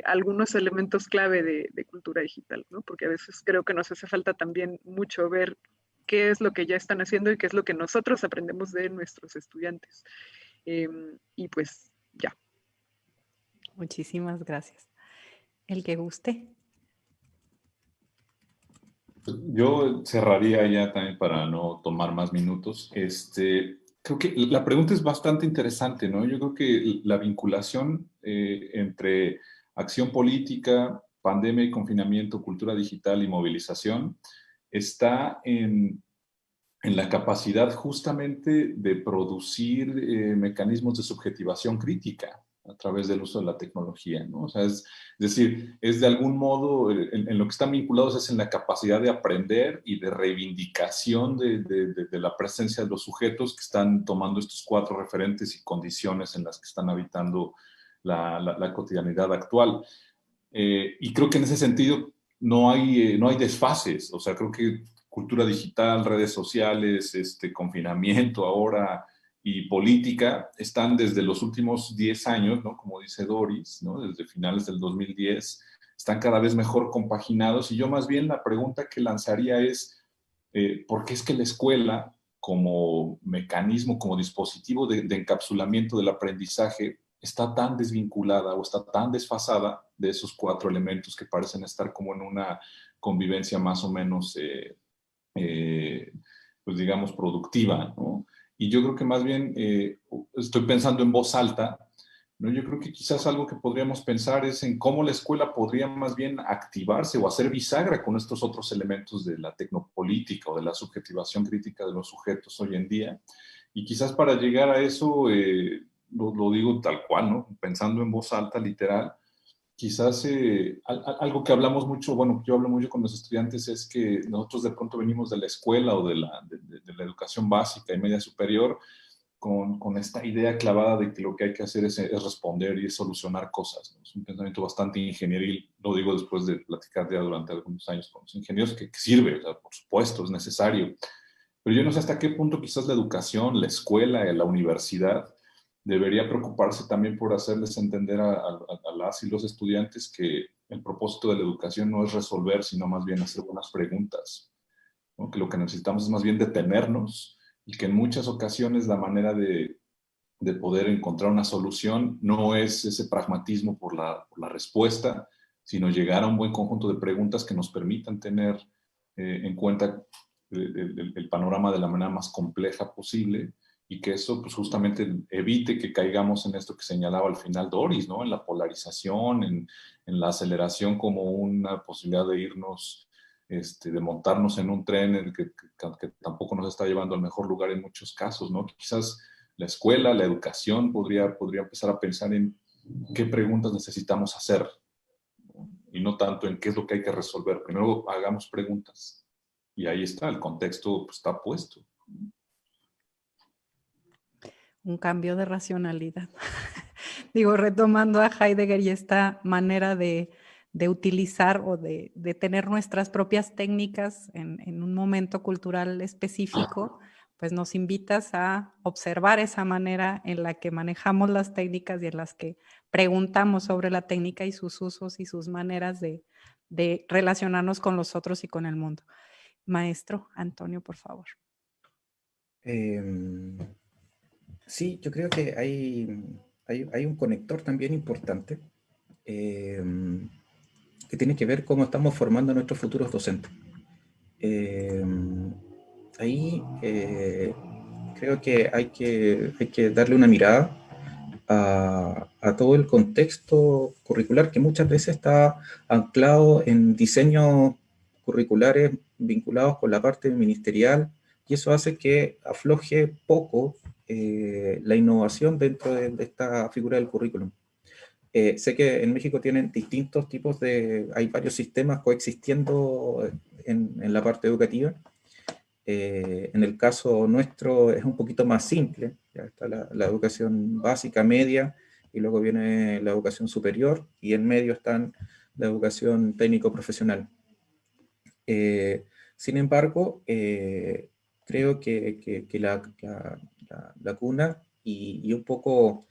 algunos elementos clave de cultura digital, ¿no? Porque a veces creo que nos hace falta también mucho ver qué es lo que ya están haciendo y qué es lo que nosotros aprendemos de nuestros estudiantes. Y pues ya. Muchísimas gracias. El que guste. Yo cerraría ya también para no tomar más minutos. Creo que la pregunta es bastante interesante, ¿no? Yo creo que la vinculación entre acción política, pandemia y confinamiento, cultura digital y movilización está en la capacidad justamente de producir mecanismos de subjetivación crítica a través del uso de la tecnología, ¿no? O sea, es decir, es de algún modo, en lo que están vinculados es en la capacidad de aprender y de reivindicación de la presencia de los sujetos que están tomando estos 4 referentes y condiciones en las que están habitando la cotidianidad actual. Y creo que en ese sentido no hay desfases, o sea, creo que cultura digital, redes sociales, confinamiento ahora y política están desde los últimos 10 años, ¿no? Como dice Doris, ¿no? Desde finales del 2010, están cada vez mejor compaginados. Y yo más bien la pregunta que lanzaría es, ¿por qué es que la escuela como mecanismo, como dispositivo de encapsulamiento del aprendizaje, está tan desvinculada o está tan desfasada de esos 4 elementos que parecen estar como en una convivencia más o menos, pues digamos, productiva, ¿no? Y yo creo que más bien estoy pensando en voz alta, ¿no? Yo creo que quizás algo que podríamos pensar es en cómo la escuela podría más bien activarse o hacer bisagra con estos otros elementos de la tecnopolítica o de la subjetivación crítica de los sujetos hoy en día. Y quizás para llegar a eso, lo digo tal cual, ¿no? Pensando en voz alta, literal, quizás algo que hablamos mucho, bueno, yo hablo mucho con los estudiantes, es que nosotros de pronto venimos de la escuela o de la educación básica y media superior con esta idea clavada de que lo que hay que hacer es responder y es solucionar cosas, ¿no? Es un pensamiento bastante ingenieril, lo digo después de platicar ya durante algunos años con los ingenieros, que sirve, o sea, por supuesto, es necesario. Pero yo no sé hasta qué punto quizás la educación, la escuela, la universidad debería preocuparse también por hacerles entender a las y los estudiantes que el propósito de la educación no es resolver, sino más bien hacer buenas preguntas, ¿no? Que lo que necesitamos es más bien detenernos y que en muchas ocasiones la manera de poder encontrar una solución no es ese pragmatismo por la respuesta, sino llegar a un buen conjunto de preguntas que nos permitan tener en cuenta el panorama de la manera más compleja posible y que eso pues justamente evite que caigamos en esto que señalaba al final Doris, ¿no? En la polarización, en la aceleración como una posibilidad de irnos, de montarnos en un tren que tampoco nos está llevando al mejor lugar en muchos casos, ¿no? Quizás la escuela, la educación podría empezar a pensar en qué preguntas necesitamos hacer, ¿no? Y no tanto en qué es lo que hay que resolver. Primero hagamos preguntas. Y ahí está, el contexto pues, está puesto. Un cambio de racionalidad. Digo, retomando a Heidegger y esta manera de utilizar o de tener nuestras propias técnicas en un momento cultural específico, pues nos invitas a observar esa manera en la que manejamos las técnicas y en las que preguntamos sobre la técnica y sus usos y sus maneras de relacionarnos con los otros y con el mundo. Maestro Antonio, por favor. Sí, yo creo que hay un conector también importante que tiene que ver cómo estamos formando a nuestros futuros docentes. Ahí creo que hay que darle una mirada a todo el contexto curricular que muchas veces está anclado en diseños curriculares vinculados con la parte ministerial, y eso hace que afloje poco la innovación dentro de esta figura del currículum. Sé que en México tienen distintos tipos hay varios sistemas coexistiendo en la parte educativa. En el caso nuestro es un poquito más simple, ya está la educación básica, media, y luego viene la educación superior, y en medio están la educación técnico-profesional. Sin embargo, creo que la CUNA, y un poco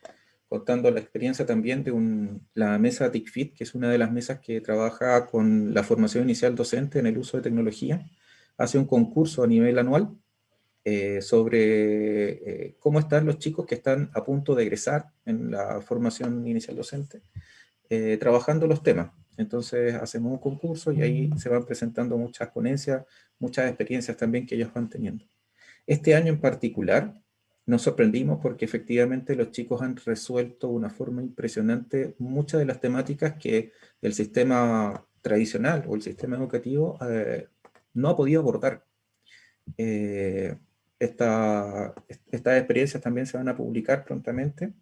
contando la experiencia también de la mesa TICFIT, que es una de las mesas que trabaja con la formación inicial docente en el uso de tecnología, hace un concurso a nivel anual sobre cómo están los chicos que están a punto de egresar en la formación inicial docente, trabajando los temas. Entonces hacemos un concurso y ahí se van presentando muchas ponencias, muchas experiencias también que ellos van teniendo. Este año en particular nos sorprendimos porque efectivamente los chicos han resuelto de una forma impresionante muchas de las temáticas que el sistema tradicional o el sistema educativo no ha podido abordar. Estas experiencias también se van a publicar prontamente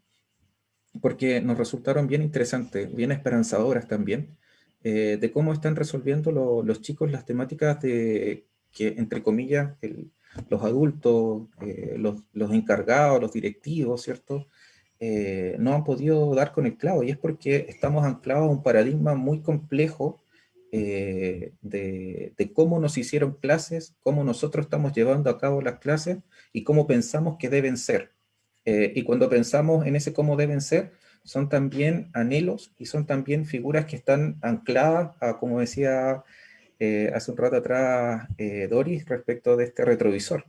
porque nos resultaron bien interesantes, bien esperanzadoras también, de cómo están resolviendo los chicos las temáticas que, entre comillas, los adultos, los encargados, los directivos, ¿cierto? No han podido dar con el clavo, y es porque estamos anclados a un paradigma muy complejo de cómo nos hicieron clases, cómo nosotros estamos llevando a cabo las clases y cómo pensamos que deben ser. Y cuando pensamos en ese cómo deben ser, son también anhelos y son también figuras que están ancladas a, como decía hace un rato atrás Doris, respecto de este retrovisor.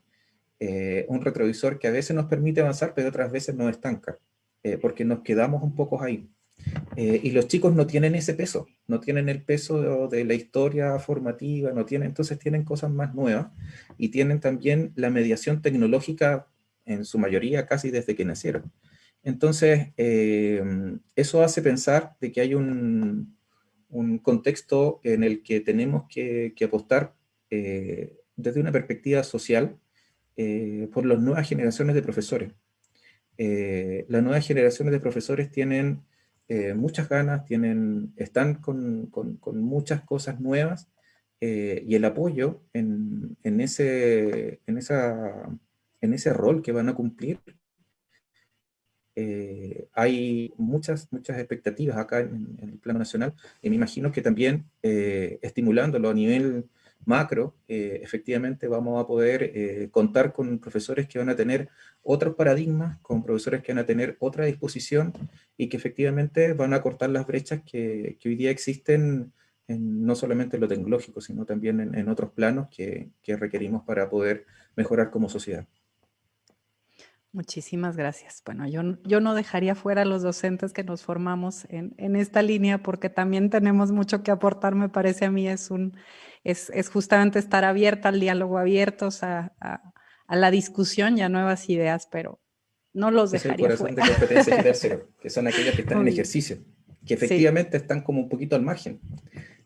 Un retrovisor que a veces nos permite avanzar, pero otras veces nos estanca. porque nos quedamos un poco ahí. Y los chicos no tienen ese peso, no tienen el peso de la historia formativa, no tienen, entonces tienen cosas más nuevas y tienen también la mediación tecnológica en su mayoría casi desde que nacieron. Entonces, eso hace pensar de que hay un contexto en el que tenemos que apostar desde una perspectiva social por las nuevas generaciones de profesores. Las nuevas generaciones de profesores tienen muchas ganas, están con muchas cosas nuevas y el apoyo en ese rol que van a cumplir. Hay muchas expectativas acá en el plano nacional y me imagino que también estimulándolo a nivel macro, efectivamente vamos a poder contar con profesores que van a tener otros paradigmas, con profesores que van a tener otra disposición y que efectivamente van a cortar las brechas que hoy día existen no solamente en lo tecnológico, sino también en otros planos que requerimos para poder mejorar como sociedad. Muchísimas gracias. Bueno, yo no dejaría fuera a los docentes que nos formamos en esta línea porque también tenemos mucho que aportar, me parece a mí, es justamente estar abierta al diálogo, abiertos a la discusión y a nuevas ideas, pero no los dejaría Es el corazón fuera. de competencia digital cero, que son aquellos que están en Muy bien. ejercicio, que Sí, efectivamente están como un poquito al margen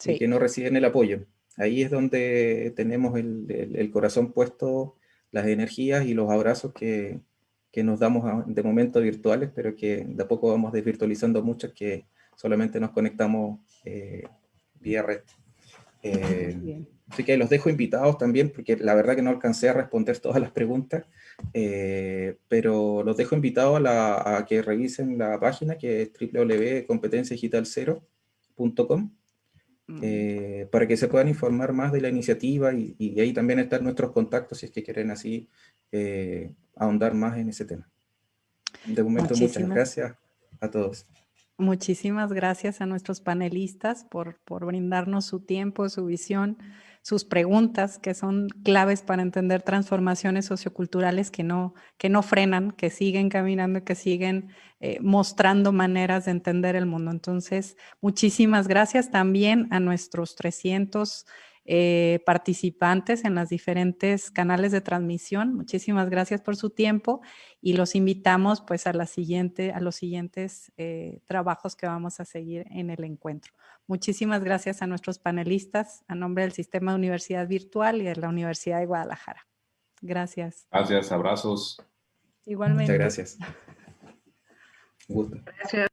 y que sí. no reciben el apoyo. Ahí es donde tenemos el corazón puesto, las energías y los abrazos que nos damos de momento virtuales, pero que de a poco vamos desvirtualizando muchos que solamente nos conectamos vía red. Bien. Así que los dejo invitados también, porque la verdad que no alcancé a responder todas las preguntas, pero los dejo invitados a que revisen la página que es www.competenciadigitalcero.com para que se puedan informar más de la iniciativa y ahí también están nuestros contactos si es que quieren así ahondar más en ese tema. De momento, muchas gracias a todos. Muchísimas gracias a nuestros panelistas por brindarnos su tiempo, su visión, sus preguntas, que son claves para entender transformaciones socioculturales que no frenan, que siguen caminando y que siguen mostrando maneras de entender el mundo. Entonces, muchísimas gracias también a nuestros 300 participantes en los diferentes canales de transmisión. Muchísimas gracias por su tiempo y los invitamos pues a los siguientes trabajos que vamos a seguir en el encuentro. Muchísimas gracias a nuestros panelistas a nombre del Sistema de Universidad Virtual y de la Universidad de Guadalajara. Gracias. Gracias, abrazos. Igualmente. Muchas gracias. Un gusto. Gracias.